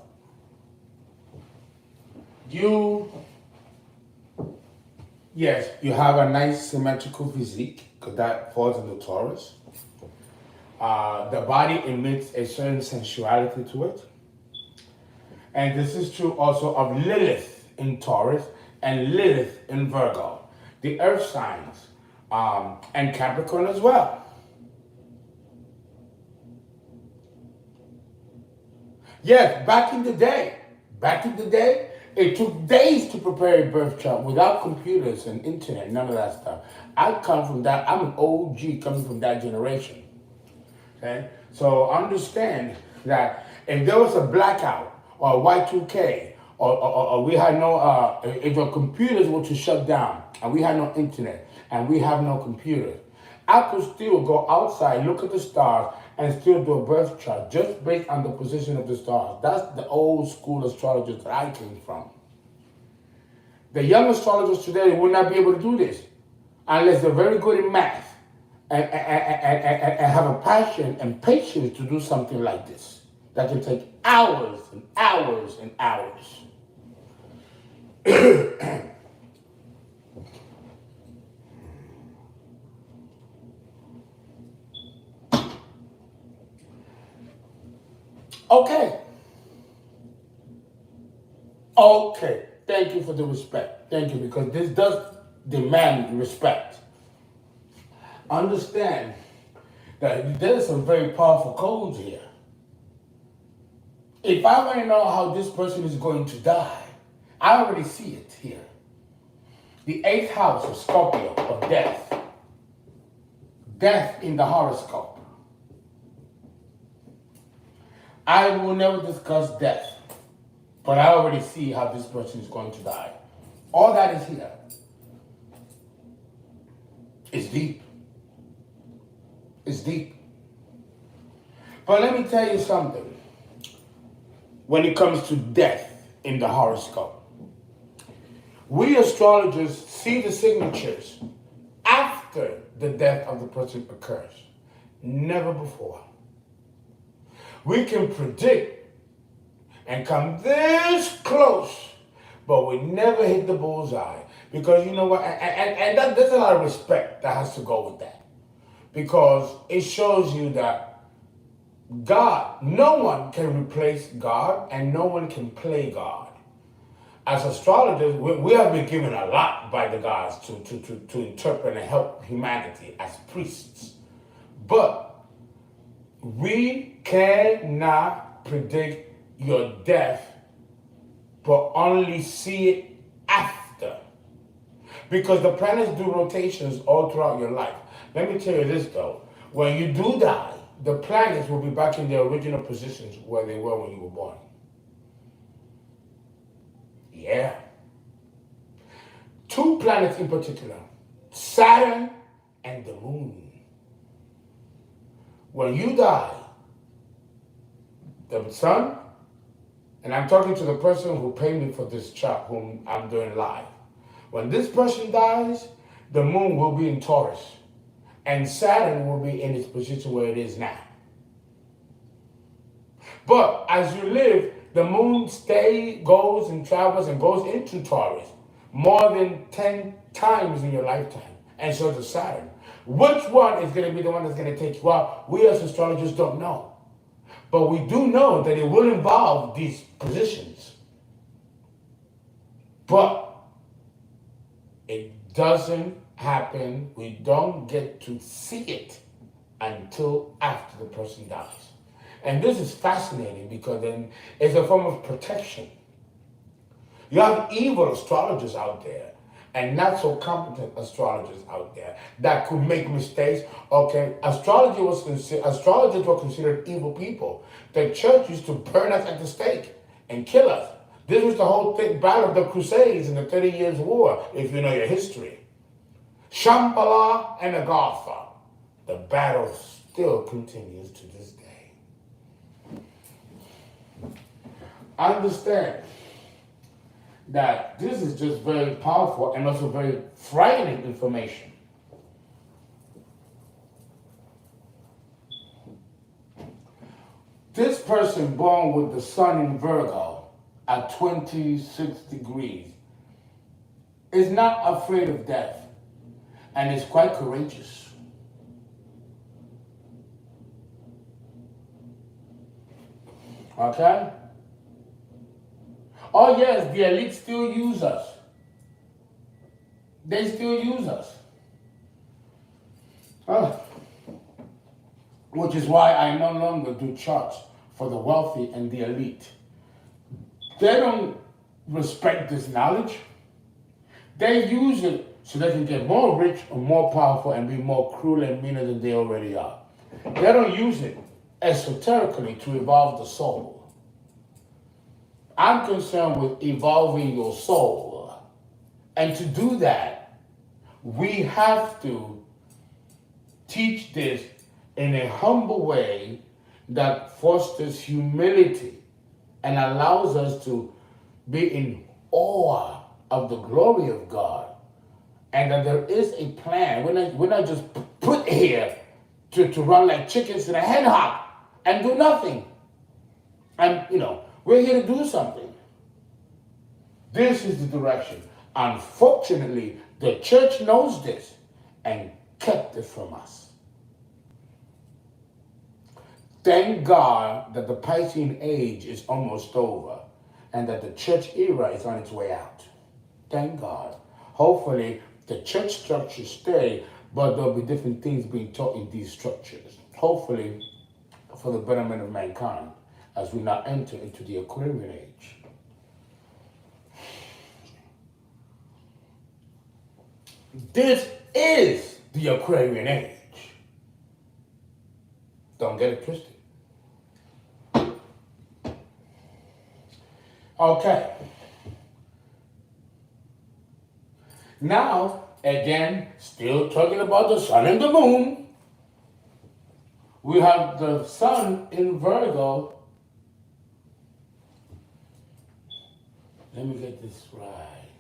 yes, you have a nice symmetrical physique, because that falls into Taurus. The body emits a certain sensuality to it. And this is true also of Lilith in Taurus and Lilith in Virgo, the earth signs, and Capricorn as well. Yes, back in the day, It took days to prepare a birth chart without computers and internet, none of that stuff. I come from that, I'm an OG coming from that generation. Okay? So understand that if there was a blackout or a Y2K, or we had no, if the computers were to shut down and we had no internet and we have no computers, I could still go outside, look at the stars, and still do a birth chart just based on the position of the stars. That's the old school astrologers that I came from. The young astrologers today will not be able to do this unless they're very good in math and have a passion and patience to do something like this. That can take hours and hours and hours. Okay. Okay. Thank you for the respect. Thank you, because this does demand respect. Understand that there's some very powerful codes here. If I want to know how this person is going to die, I already see it here. The 8th house of Scorpio, of death. Death in the horoscope. I will never discuss death, but I already see how this person is going to die. All that is here. It's deep. It's deep. But let me tell you something. When it comes to death in the horoscope, we astrologers see the signatures after the death of the person occurs, never before. We can predict and come this close, but we never hit the bullseye. Because you know what, and there's a lot of respect that has to go with that. Because it shows you that God, no one can replace God and no one can play God. As astrologers, we have been given a lot by the gods to interpret and help humanity as priests. But we cannot predict your death, but only see it after. Because the planets do rotations all throughout your life. Let me tell you this though, when you do die, the planets will be back in their original positions where they were when you were born. Yeah. 2 planets in particular, Saturn and the moon. When you die, the sun, and I'm talking to the person who paid me for this chart, whom I'm doing live. When this person dies, the moon will be in Taurus, and Saturn will be in its position where it is now. But as you live, the moon goes and travels and goes into Taurus more than 10 times in your lifetime, and so does Saturn. Which one is going to be the one that's going to take you out? We as astrologers don't know. But we do know that it will involve these positions. But it doesn't happen. We don't get to see it until after the person dies. And this is fascinating because then it's a form of protection. You have evil astrologers out there and not so competent astrologers out there that could make mistakes. Okay, astrologers were considered evil people. The church used to burn us at the stake and kill us. This was the whole battle of the Crusades in the 30 Years' War, if you know your history. Shambhala and Agartha. The battle still continues to this day. Understand that this is just very powerful and also very frightening information. This person born with the sun in Virgo at 26 degrees is not afraid of death and is quite courageous. Okay? Oh yes, the elite still use us. They still use us. Which is why I no longer do charts for the wealthy and the elite. They don't respect this knowledge. They use it so they can get more rich or more powerful and be more cruel and meaner than they already are. They don't use it esoterically to evolve the soul. I'm concerned with evolving your soul. And to do that, we have to teach this in a humble way that fosters humility and allows us to be in awe of the glory of God, and that there is a plan. We're not just put here to run like chickens in a hen hock and do nothing. And, we're here to do something. This is the direction. Unfortunately, the church knows this and kept it from us. Thank God that the Piscean age is almost over and that the church era is on its way out. Thank God. Hopefully, the church structures stay, but there'll be different things being taught in these structures. Hopefully, for the betterment of mankind, as we now enter into the Aquarian age. This is the Aquarian age. Don't get it twisted. Okay. Now, again, still talking about the sun and the moon. We have the sun in Virgo. Let me get this right.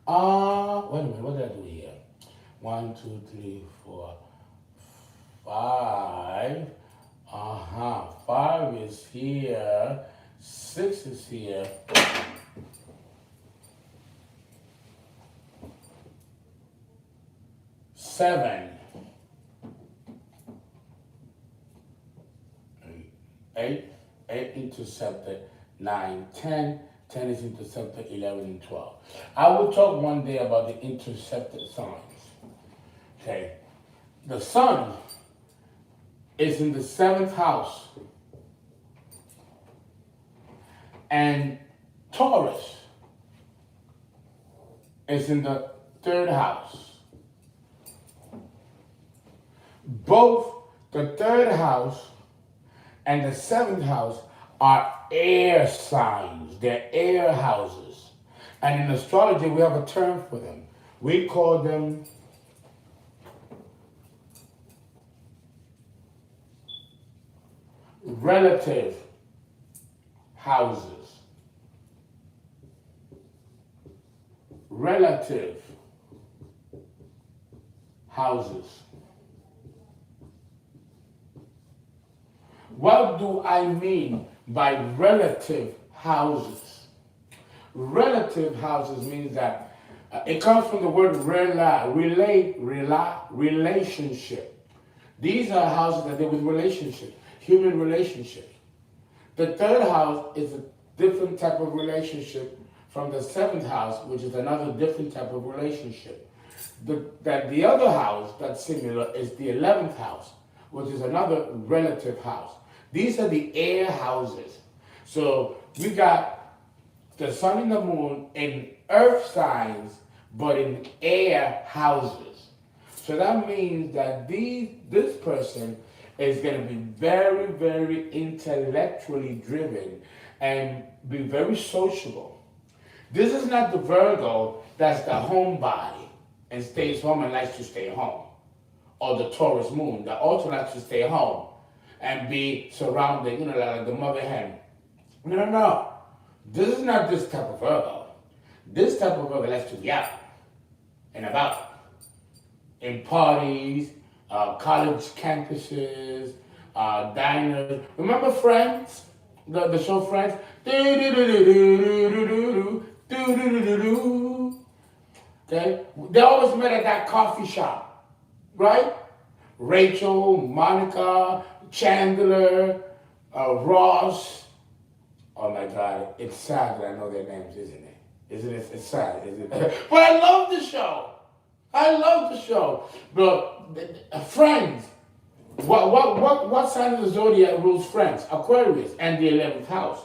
Wait a minute, what did I do here? 1, 2, 3, 4, 5. 5 is here. 6 is here. 7. 8 intercepted. 9, 10. 10 is intercepted. 11 and 12. I will talk one day about the intercepted signs. Okay. The sun is in the 7th house. And Taurus is in the 3rd house. Both the 3rd house and the 7th house are air signs. They're air houses. And in astrology, we have a term for them. We call them relative houses. Relative houses. What do I mean by relative houses? Relative houses means that it comes from the word relationship. These are houses that deal with relationships, human relationships. The 3rd house is a different type of relationship from the 7th house, which is another different type of relationship. The other house that's similar is the 11th house, which is another relative house. These are the air houses. So we got the sun and the moon in earth signs, but in air houses. So that means that this person is going to be very, very intellectually driven and be very sociable. This is not the Virgo that's the homebody and stays home and likes to stay home. Or the Taurus moon that also likes to stay home and be surrounded, like the mother hen. No. This is not this type of Virgo. This type of Virgo likes to be out and about. In parties, college campuses, diners. Remember Friends? The show Friends? Okay? They always met at that coffee shop, right? Rachel, Monica, Chandler, Ross. Oh my God, it's sad that I know their names, isn't it? Isn't it? It's sad, isn't it? But I love the show. But Friends. What sign of the zodiac rules Friends? Aquarius and the 11th house.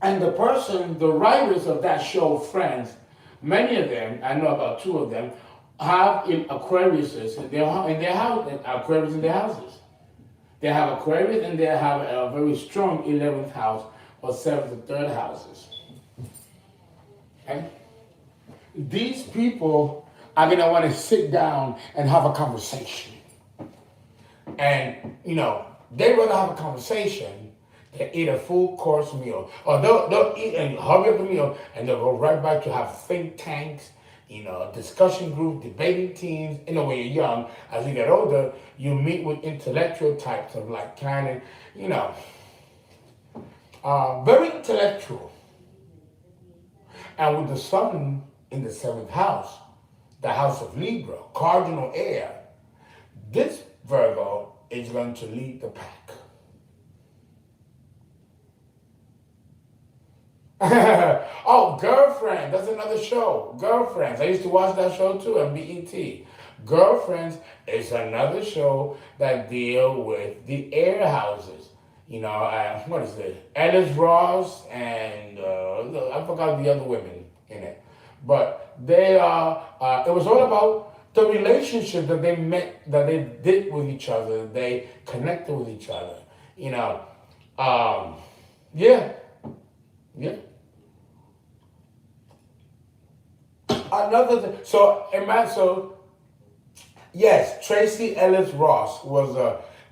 And the person, the writers of that show, Friends, many of them, I know about two of them, have Aquariuses in their house, Aquarius in their houses. They have Aquarius and they have a very strong 11th house or 7th and 3rd houses. Okay? These people are going to want to sit down and have a conversation. And, they'd rather have a conversation than eat a full course meal. Or they'll eat and hurry up the meal and they'll go right back to have think tanks, discussion group, debating teams. When you're young, as you get older, you meet with intellectual types of very intellectual. And with the sun in the 7th house, the house of Libra, cardinal air, this Virgo is going to lead the pack. Oh, Girlfriend, that's another show. Girlfriends, I used to watch that show too on BET. Girlfriends is another show that deal with the air houses. What is it? Ellis Ross and I forgot the other women in it. But they are, it was all about the relationship that they met, that they did with each other, they connected with each other. Yeah. Another thing, yes, Tracy Ellis Ross was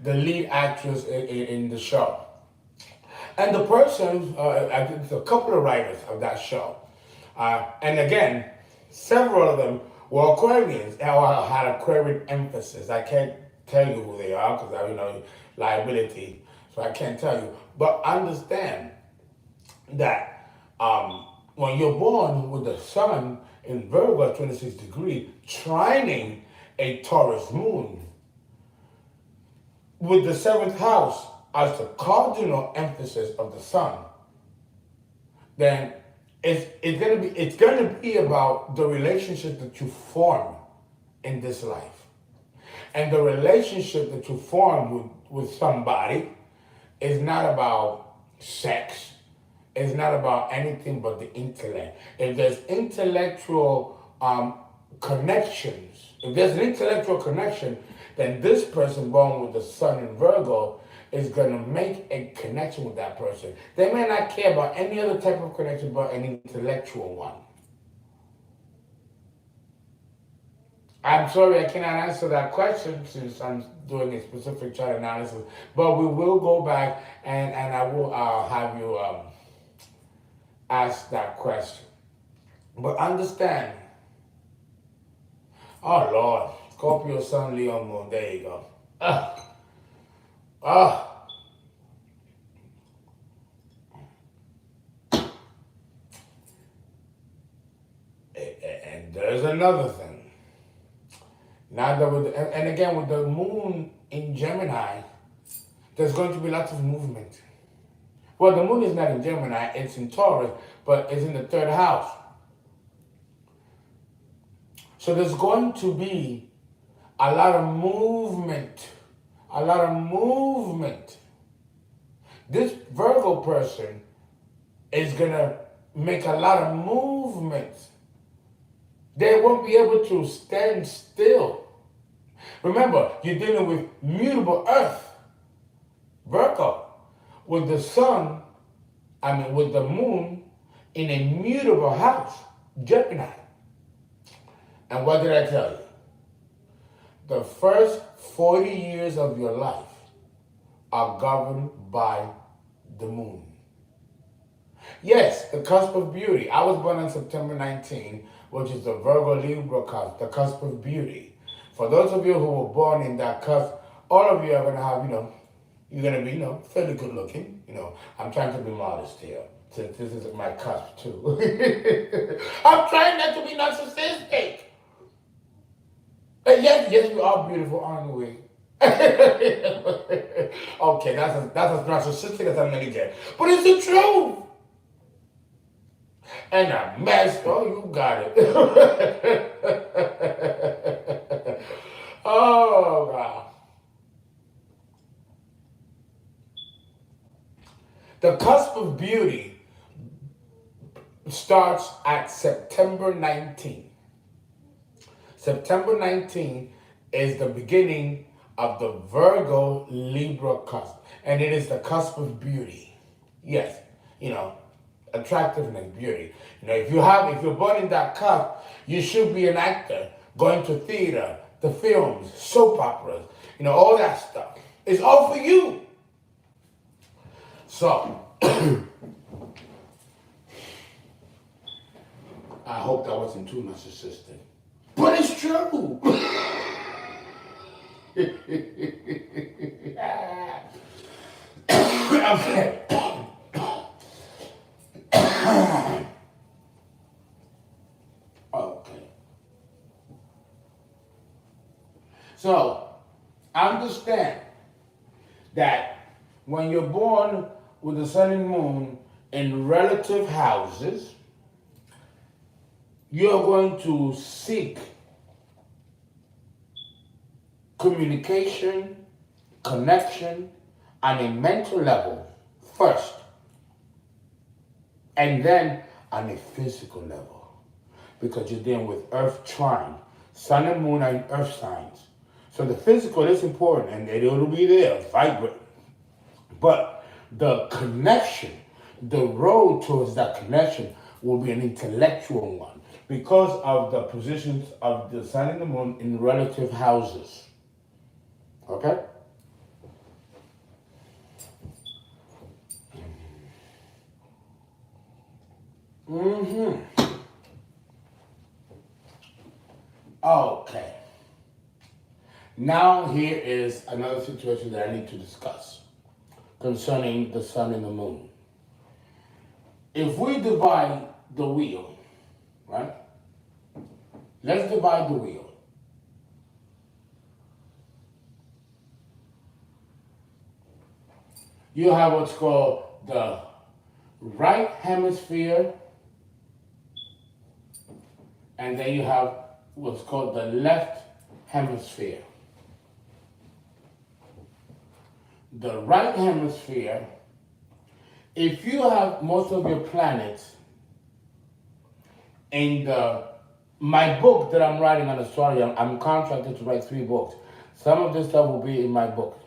the lead actress in the show. And the person, I think a couple of writers of that show, and again, several of them were Aquarians or had Aquarian emphasis. I can't tell you who they are because I liability, so I can't tell you. But understand that when you're born with the sun in Virgo at 26 degrees, trining a Taurus moon, with the 7th house as the cardinal emphasis of the sun, then it's gonna be about the relationship that you form in this life. And the relationship that you form with somebody is not about sex. It's not about anything but the intellect. If there's intellectual connections, if there's an intellectual connection, then this person born with the sun in Virgo is going to make a connection with that person. They may not care about any other type of connection but an intellectual one. I'm sorry I cannot answer that question since I'm doing a specific chart analysis, but we will go back and I will have you ask that question. But understand, oh Lord, Scorpio, Sun, Leo, Moon, there you go. And there's another thing. Now that and again with the moon in Gemini, there's going to be lots of movement. Well, the moon is not in Gemini, it's in Taurus, but it's in the 3rd house. So there's going to be a lot of movement. This Virgo person is going to make a lot of movements. They won't be able to stand still. Remember, you're dealing with mutable earth, Virgo, with the sun, with the moon in a mutable house, Gemini. And what did I tell you? The first 40 years of your life are governed by the moon. Yes, the cusp of beauty. I was born on September 19, which is the Virgo-Libra cusp, the cusp of beauty. For those of you who were born in that cusp, all of you are going to have, you're going to be, fairly good looking. I'm trying to be modest here, since this is my cusp too. I'm trying not to be narcissistic. Yes, we are beautiful, aren't we? Okay, that's as narcissistic as I'm going to get. But it's the truth. And a mess, oh, you got it. Oh, wow. The cusp of beauty starts at September 19th. September 19th is the beginning of the Virgo-Libra cusp. And it is the cusp of beauty. Yes, attractiveness, beauty. If you're born in that cusp, you should be an actor, going to theater, the films, soap operas, all that stuff. It's all for you. So, I hope that wasn't too narcissistic. But it's true. Okay. Okay. So, understand that when you're born with the sun and moon in relative houses, you're going to seek communication, connection on a mental level first, and then on a physical level, because you're dealing with earth trine. Sun and moon are in earth signs. So the physical is important, and it'll be there, vibrant. But the connection, the road towards that connection will be an intellectual one because of the positions of the sun and the moon in relative houses. Okay? Okay. Now here is another situation that I need to discuss concerning the sun and the moon. If we divide the wheel, right? Let's divide the wheel. You have what's called the right hemisphere, and then you have what's called the left hemisphere. The right hemisphere, if you have most of your planets in my book that I'm writing on astrology, I'm contracted to write 3 books. Some of this stuff will be in my book.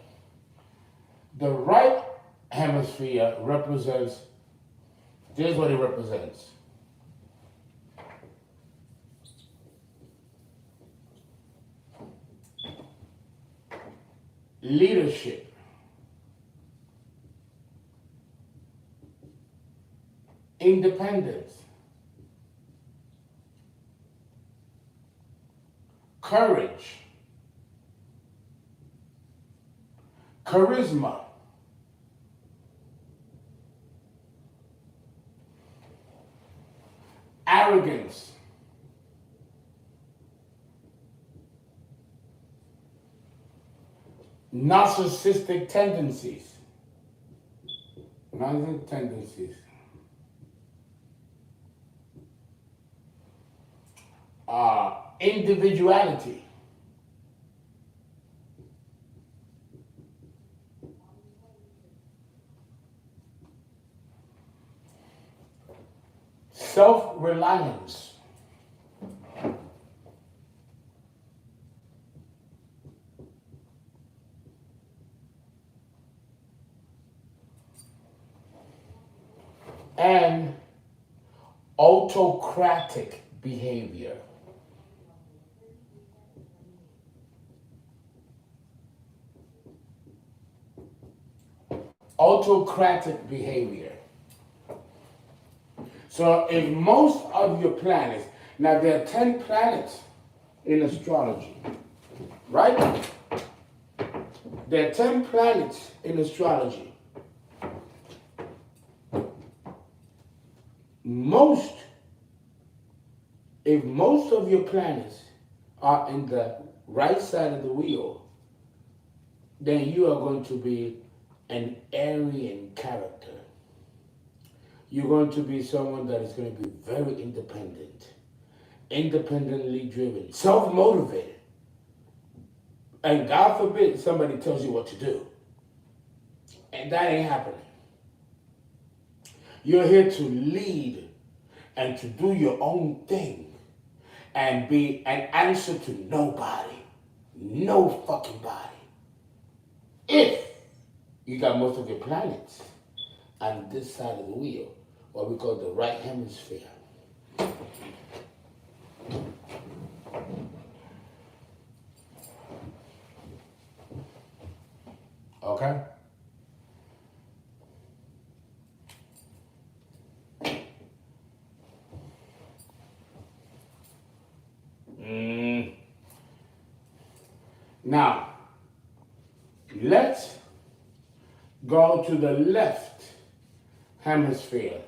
The right hemisphere represents, here's what it represents. Leadership. Independence. Courage. Charisma. Arrogance. Narcissistic tendencies. Narcissistic tendencies. Individuality. Self-reliance. And autocratic behavior. Autocratic behavior. So if most of your planets, now there are 10 planets in astrology, right? There are 10 planets in astrology. If most of your planets are in the right side of the wheel, then you are going to be an Aryan character. You're going to be someone that is going to be very independent, independently driven, self-motivated. And God forbid somebody tells you what to do. And that ain't happening. You're here to lead and to do your own thing and be an answer to nobody. No fucking body. If you got most of your planets on this side of the wheel, what we call the right hemisphere. Okay? Now, let's go to the left hemisphere.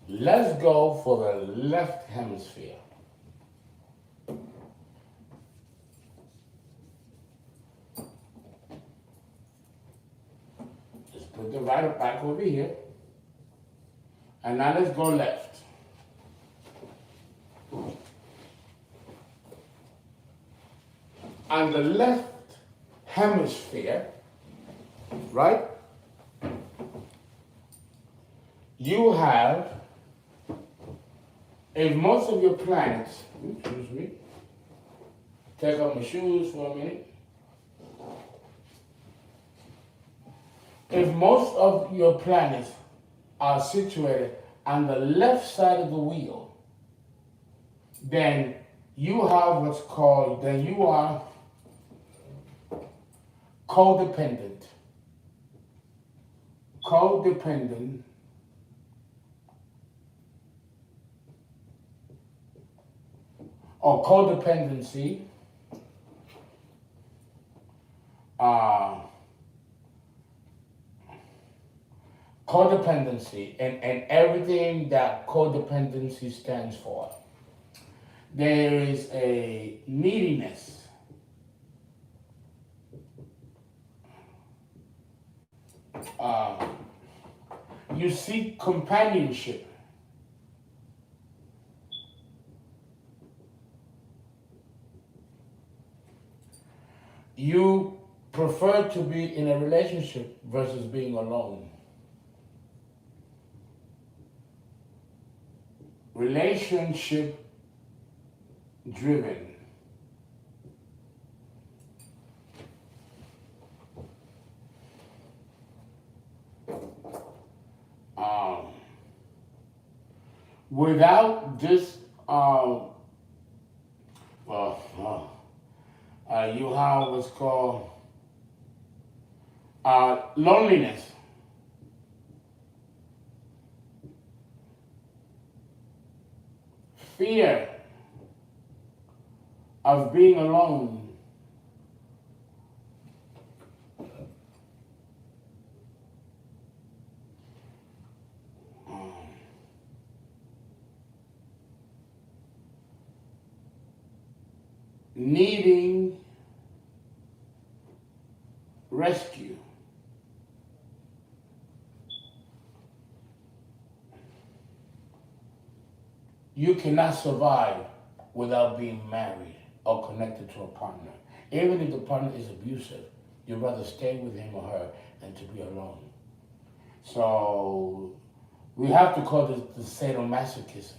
Let's go for the left hemisphere. Just put the right back over here. And now let's go left. On the left hemisphere, right, you have, if most of your planets, excuse me, take off my shoes for a minute. If most of your planets are situated on the left side of the wheel, then you have what's called, then you are codependent. Codependent or codependency, codependency and everything that codependency stands for. There is a neediness. You seek companionship. You prefer to be in a relationship versus being alone. Relationship driven. Without this, you have what's called loneliness. Fear of being alone. Needing rescue. You cannot survive without being married or connected to a partner. Even if the partner is abusive, you'd rather stay with him or her than to be alone. So we have to call this the sadomasochism.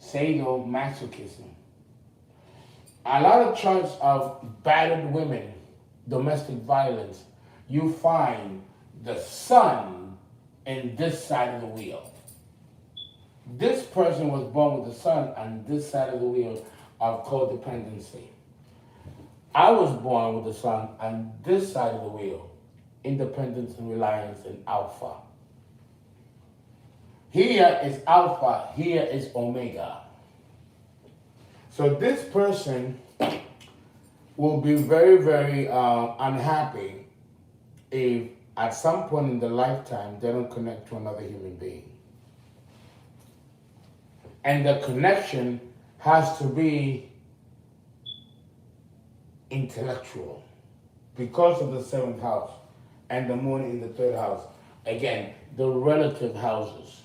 Sadomasochism. A lot of charts of battered women, domestic violence, you find the sun in this side of the wheel. This person was born with the sun on this side of the wheel of codependency. I was born with the sun on this side of the wheel, independence and reliance and alpha. Here is alpha, here is omega. So this person will be very, very unhappy if at some point in their lifetime they don't connect to another human being. And the connection has to be intellectual because of the 7th house and the moon in the 3rd house. Again, the relative houses.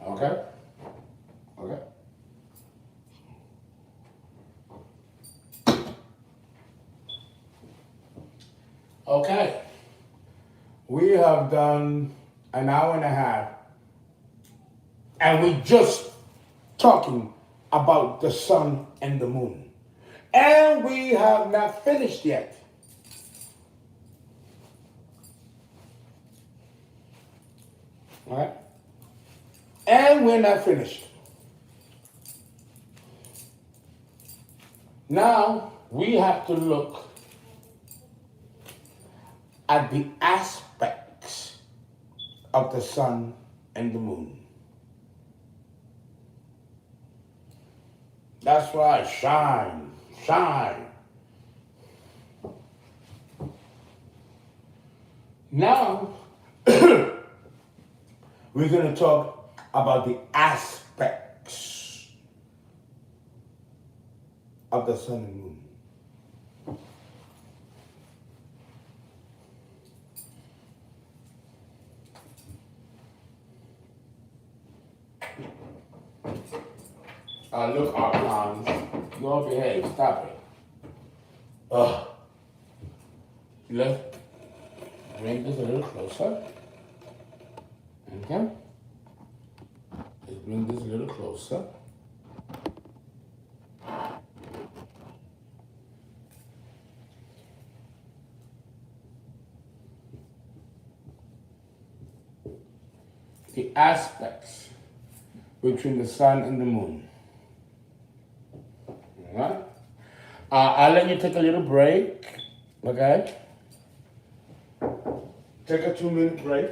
Okay? Okay? Okay. We have done an hour and a half, and we just talking about the sun and the moon. And we have not finished yet. All right? And we're not finished. Now, we have to look at the aspects of the sun and the moon. That's right, shine, shine. Now, we're going to talk about the aspects of the sun and moon. Look, Archons, don't behave, stop it. Let's bring this a little closer. Okay? Let's bring this a little closer. The aspects between the sun and the moon. All right? I'll let you take a little break, okay? Take a 2-minute break.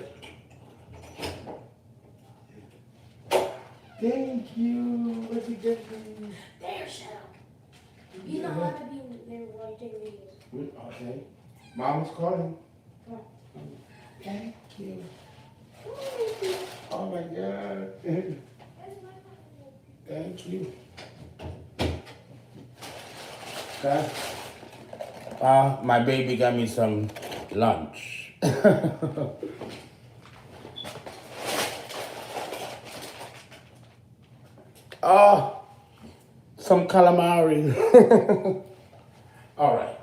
Thank you. What you get me? There, shut up. You don't want to be there while you take videos. Okay. Mama's calling. Come on. Thank you. Oh my God. Thank you. Okay. My baby got me some lunch. Some calamari. All right.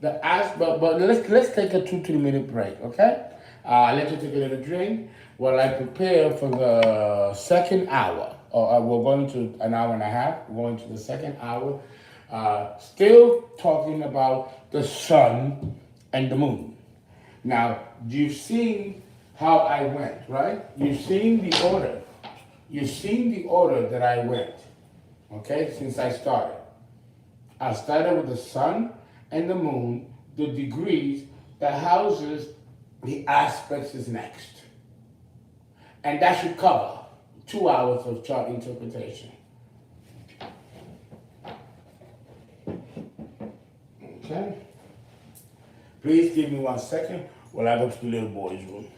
But let's take a 2-3 minute break, okay? I'll let you take a little drink while I prepare for the second hour. We're going to an hour and a half. We're going to the second hour. Still talking about the sun and the moon. Now, you've seen how I went, right? You've seen the order. You've seen the order that I went, okay, since I started. I started with the sun and the moon, the degrees, the houses, the aspects is next. And that should cover 2 hours of chart interpretation. Okay? Please give me 1 second while I go to the little boy's room.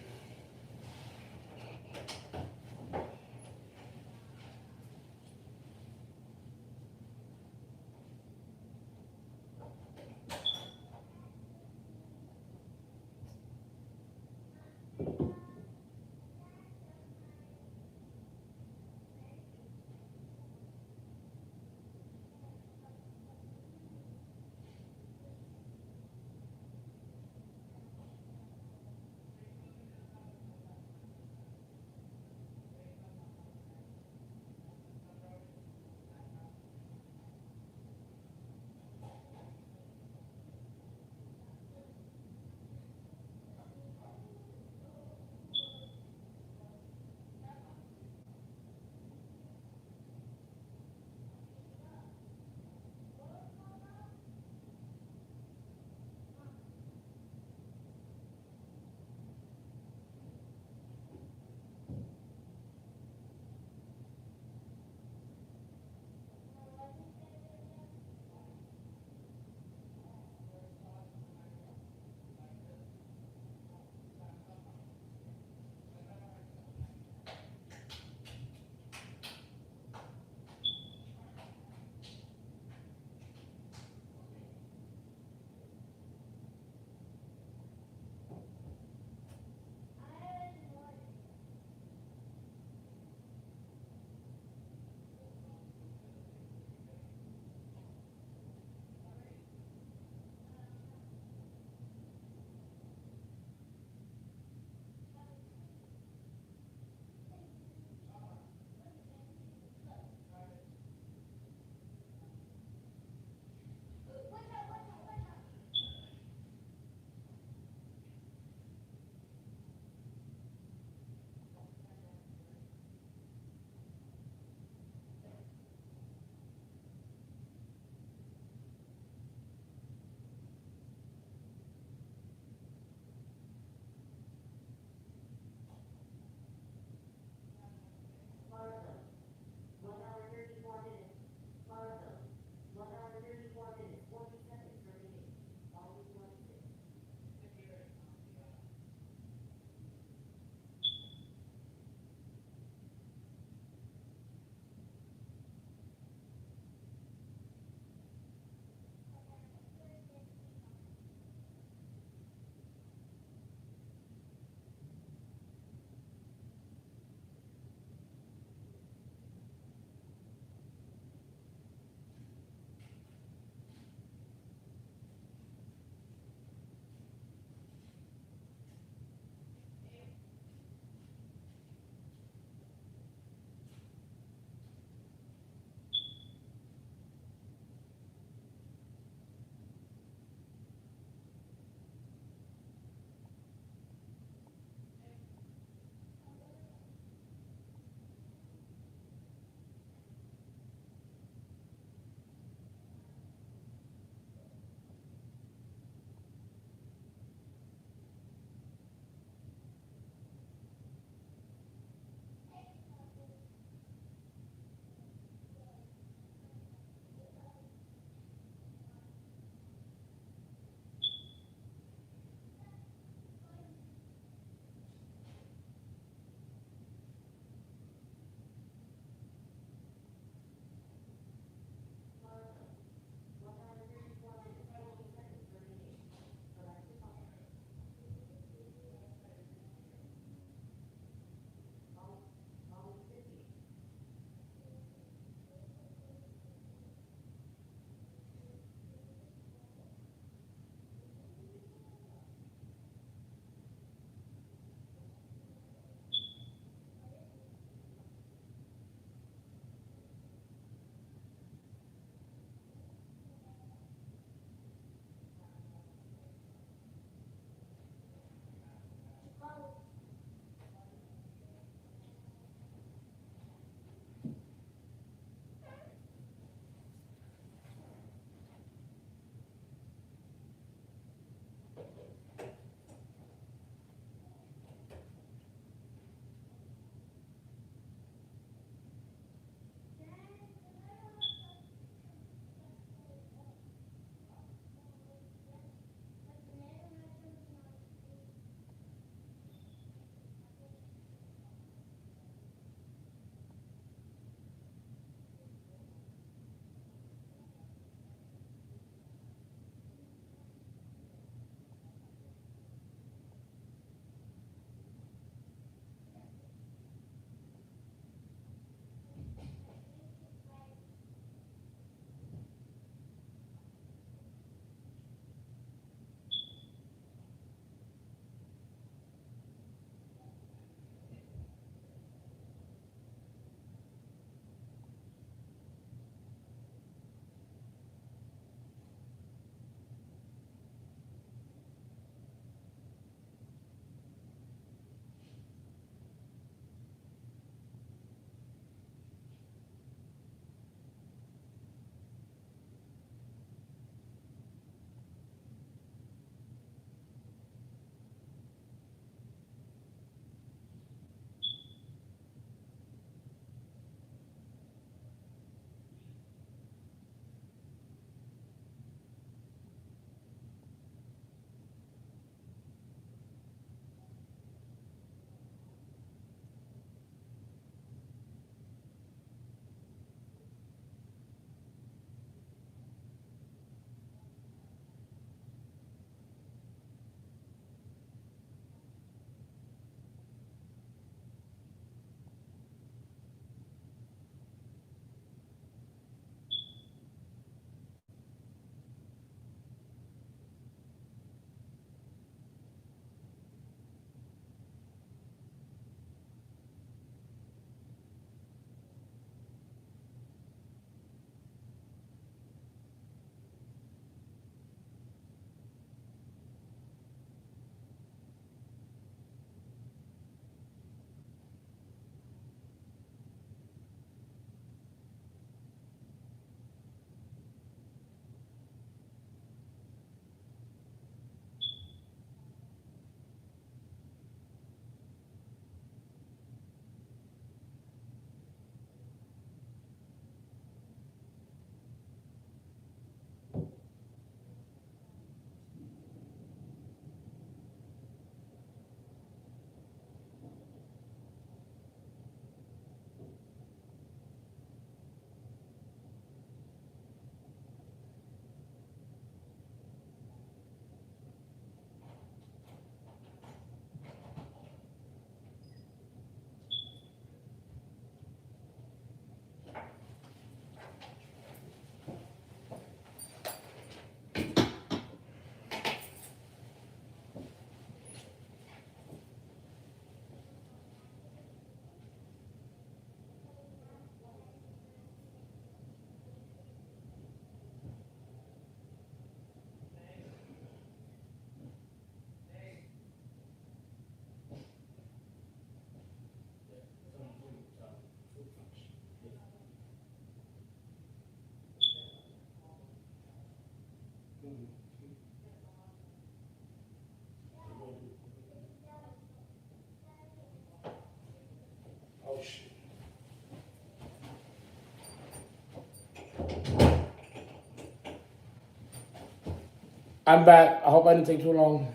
I'm back. I hope I didn't take too long.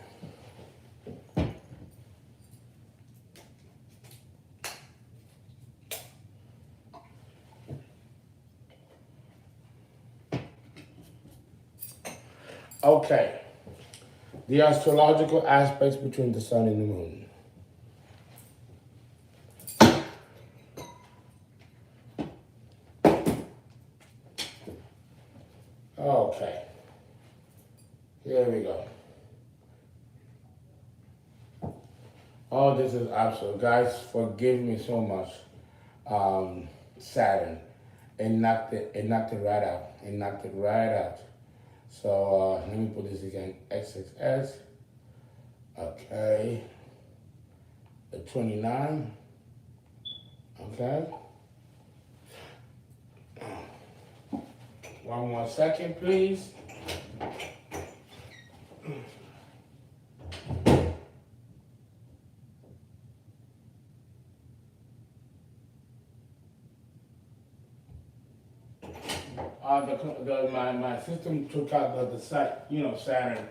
Okay. The astrological aspects between the sun and the moon. Okay. Here we go. Oh, this is absolute. Guys, forgive me so much. Saturn. It knocked it right out. It knocked it right out. So let me put this again. XXS. Okay. The 29. Okay. One more second, please. My system took out the site, Saturn.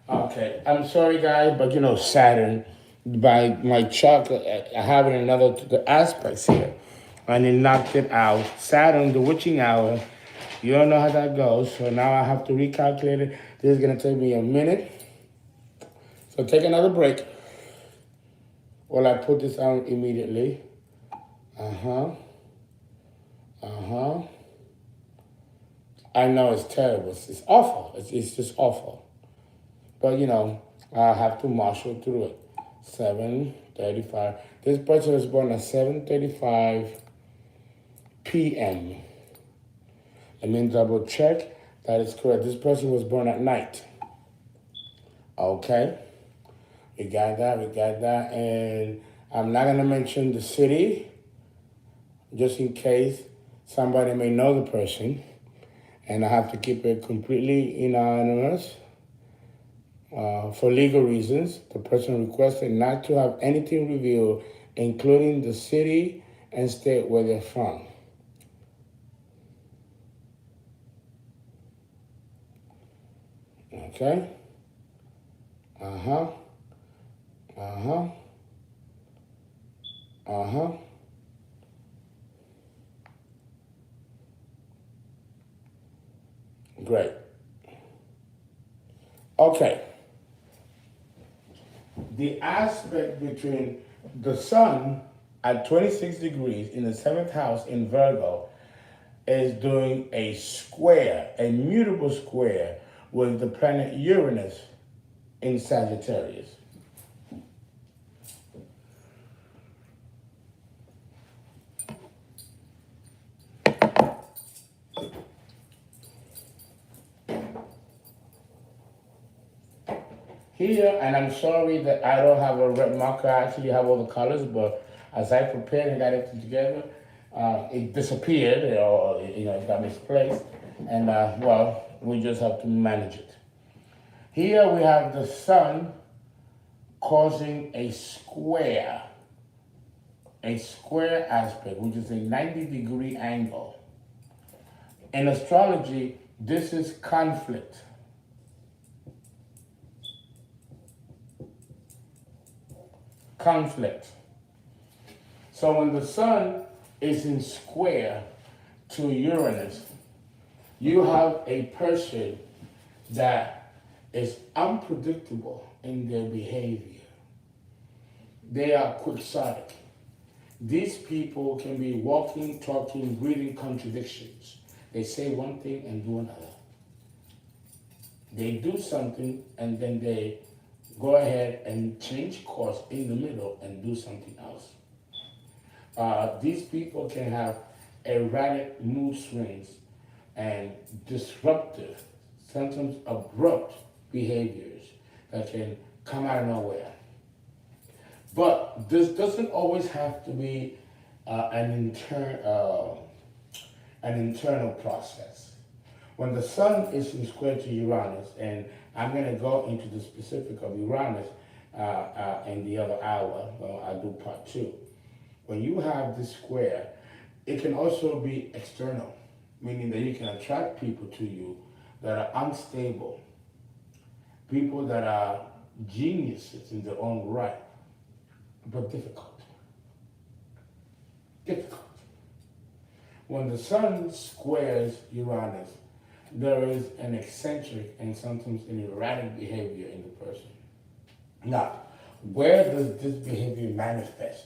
Okay, I'm sorry guys, but Saturn, by my chart, I have another the aspects here, and it knocked it out. Saturn, the witching hour, you don't know how that goes, so now I have to recalculate it. This is gonna take me a minute, so take another break. While I put this on immediately. I know it's terrible. It's awful. It's just awful. But I have to marshal through it. 7:35. This person was born at 7:35 p.m. Let me double check. That is correct. This person was born at night. Okay. We got that. And I'm not gonna mention the city, just in case somebody may know the person. And I have to keep it completely anonymous. For legal reasons, the person requested not to have anything revealed, including the city and state where they're from. Okay? Great. Okay. The aspect between the sun at 26 degrees in the 7th house in Virgo is doing a square, a mutable square with the planet Uranus in Sagittarius. Here, and I'm sorry that I don't have a red marker. I actually have all the colors, but as I prepared and got it together, it disappeared, or it got misplaced, and well, we just have to manage it. Here we have the sun causing a square aspect, which is a 90-degree angle. In astrology, this is conflict. So when the sun is in square to Uranus, you have a person that is unpredictable in their behavior. They are quixotic. These people can be walking, talking, breathing contradictions. They say one thing and do another. They do something and then they go ahead and change course in the middle and do something else. These people can have erratic mood swings and disruptive, sometimes abrupt behaviors that can come out of nowhere. But this doesn't always have to be an internal process. When the sun is in square to Uranus, and I'm going to go into the specific of Uranus in the other hour, well, I'll do part 2. When you have this square, it can also be external, meaning that you can attract people to you that are unstable, people that are geniuses in their own right, but difficult. Difficult. When the sun squares Uranus, there is an eccentric and sometimes an erratic behavior in the person. Now, where does this behavior manifest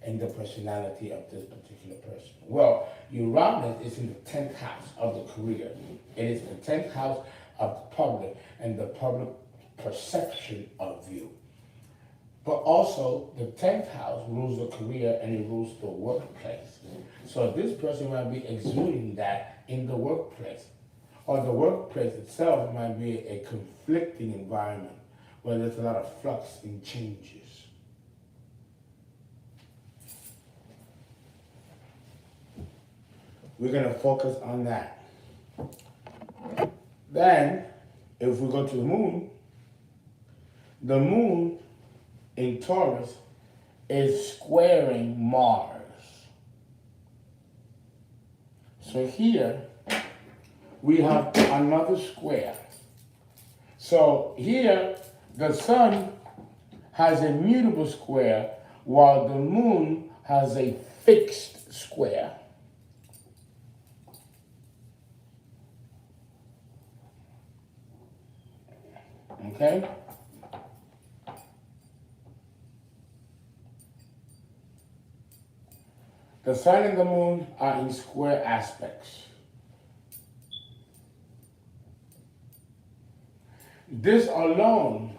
in the personality of this particular person? Well, Uranus is in the 10th house of the career. It is the 10th house of the public and the public perception of you. But also, the 10th house rules the career and it rules the workplace. So this person might be exuding that in the workplace. Or the workplace itself might be a conflicting environment where there's a lot of flux and changes. We're going to focus on that. Then, if we go to the moon in Taurus is squaring Mars. So here we have another square. So here the sun has a mutable square while the moon has a fixed square. Okay? The sun and the moon are in square aspects. This alone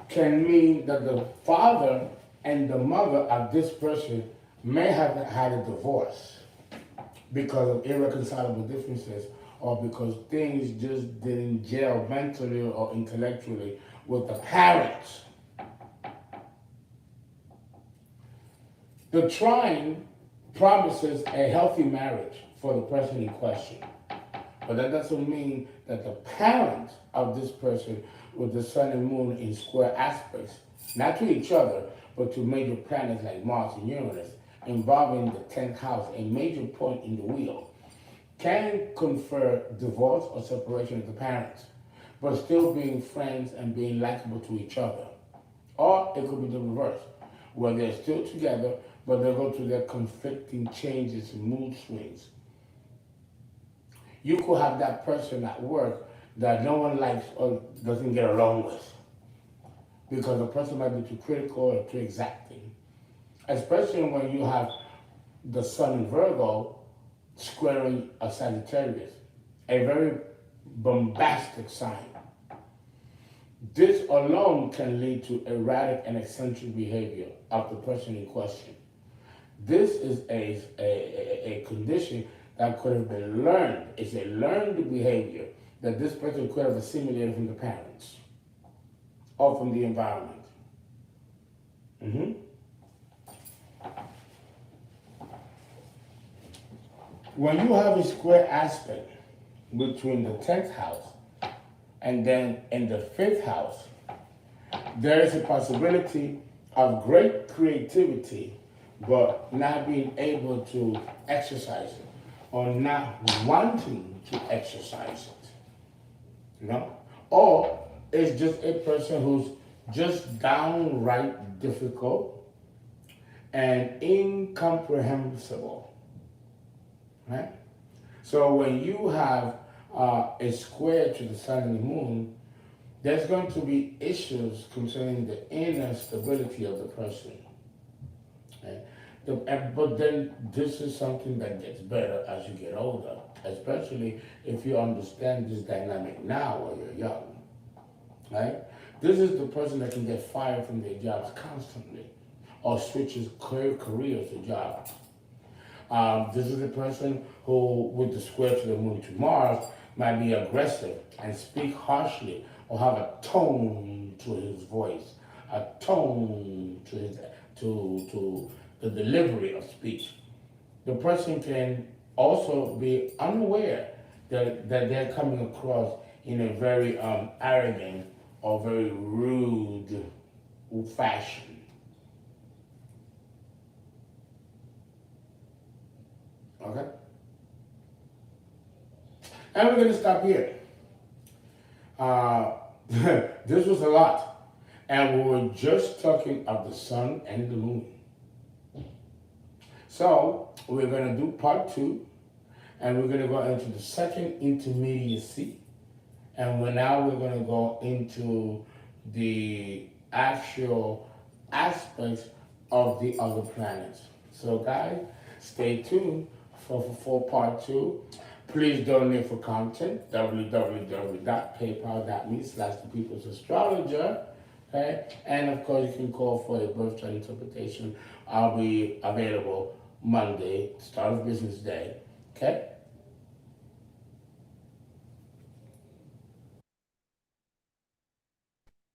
can mean that the father and the mother of this person may have had a divorce because of irreconcilable differences or because things just didn't gel mentally or intellectually with the parents. The trine promises a healthy marriage for the person in question. But that doesn't mean that the parents of this person with the sun and moon in square aspects, not to each other, but to major planets like Mars and Uranus, involving the 10th house, a major point in the wheel, can confer divorce or separation of the parents, but still being friends and being likable to each other. Or it could be the reverse, where they're still together, but they go through their conflicting changes and mood swings. You could have that person at work that no one likes or doesn't get along with because the person might be too critical or too exacting. Especially when you have the sun in Virgo squaring a Sagittarius, a very bombastic sign. This alone can lead to erratic and eccentric behavior of the person in question. This is a condition that could have been learned. It's a learned behavior that this person could have assimilated from the parents or from the environment. When you have a square aspect between the 10th house and then in the 5th house, there is a possibility of great creativity, but not being able to exercise it or not wanting to exercise it. You know? Or it's just a person who's just downright difficult and incomprehensible. Right? So when you have a square to the sun and the moon, there's going to be issues concerning the inner stability of the person. Right? But then this is something that gets better as you get older, especially if you understand this dynamic now while you're young. Right? This is the person that can get fired from their jobs constantly or switches careers or jobs. This is a person who, with the square to the moon to Mars, might be aggressive and speak harshly or have a tone to his voice, a tone to his to the delivery of speech. The person can also be unaware that they're coming across in a very arrogant or very rude fashion. Okay? And we're going to stop here. This was a lot. And we were just talking of the sun and the moon. So we're going to do part 2, and we're going to go into the second intermediacy. And now we're going to go into the actual aspects of the other planets. So guys, stay tuned for part 2. Please donate for content, www.paypal.me/thepeoplesastrologer. Okay? And of course, you can call for a birth chart interpretation. I'll be available Monday, start of business day. Okay?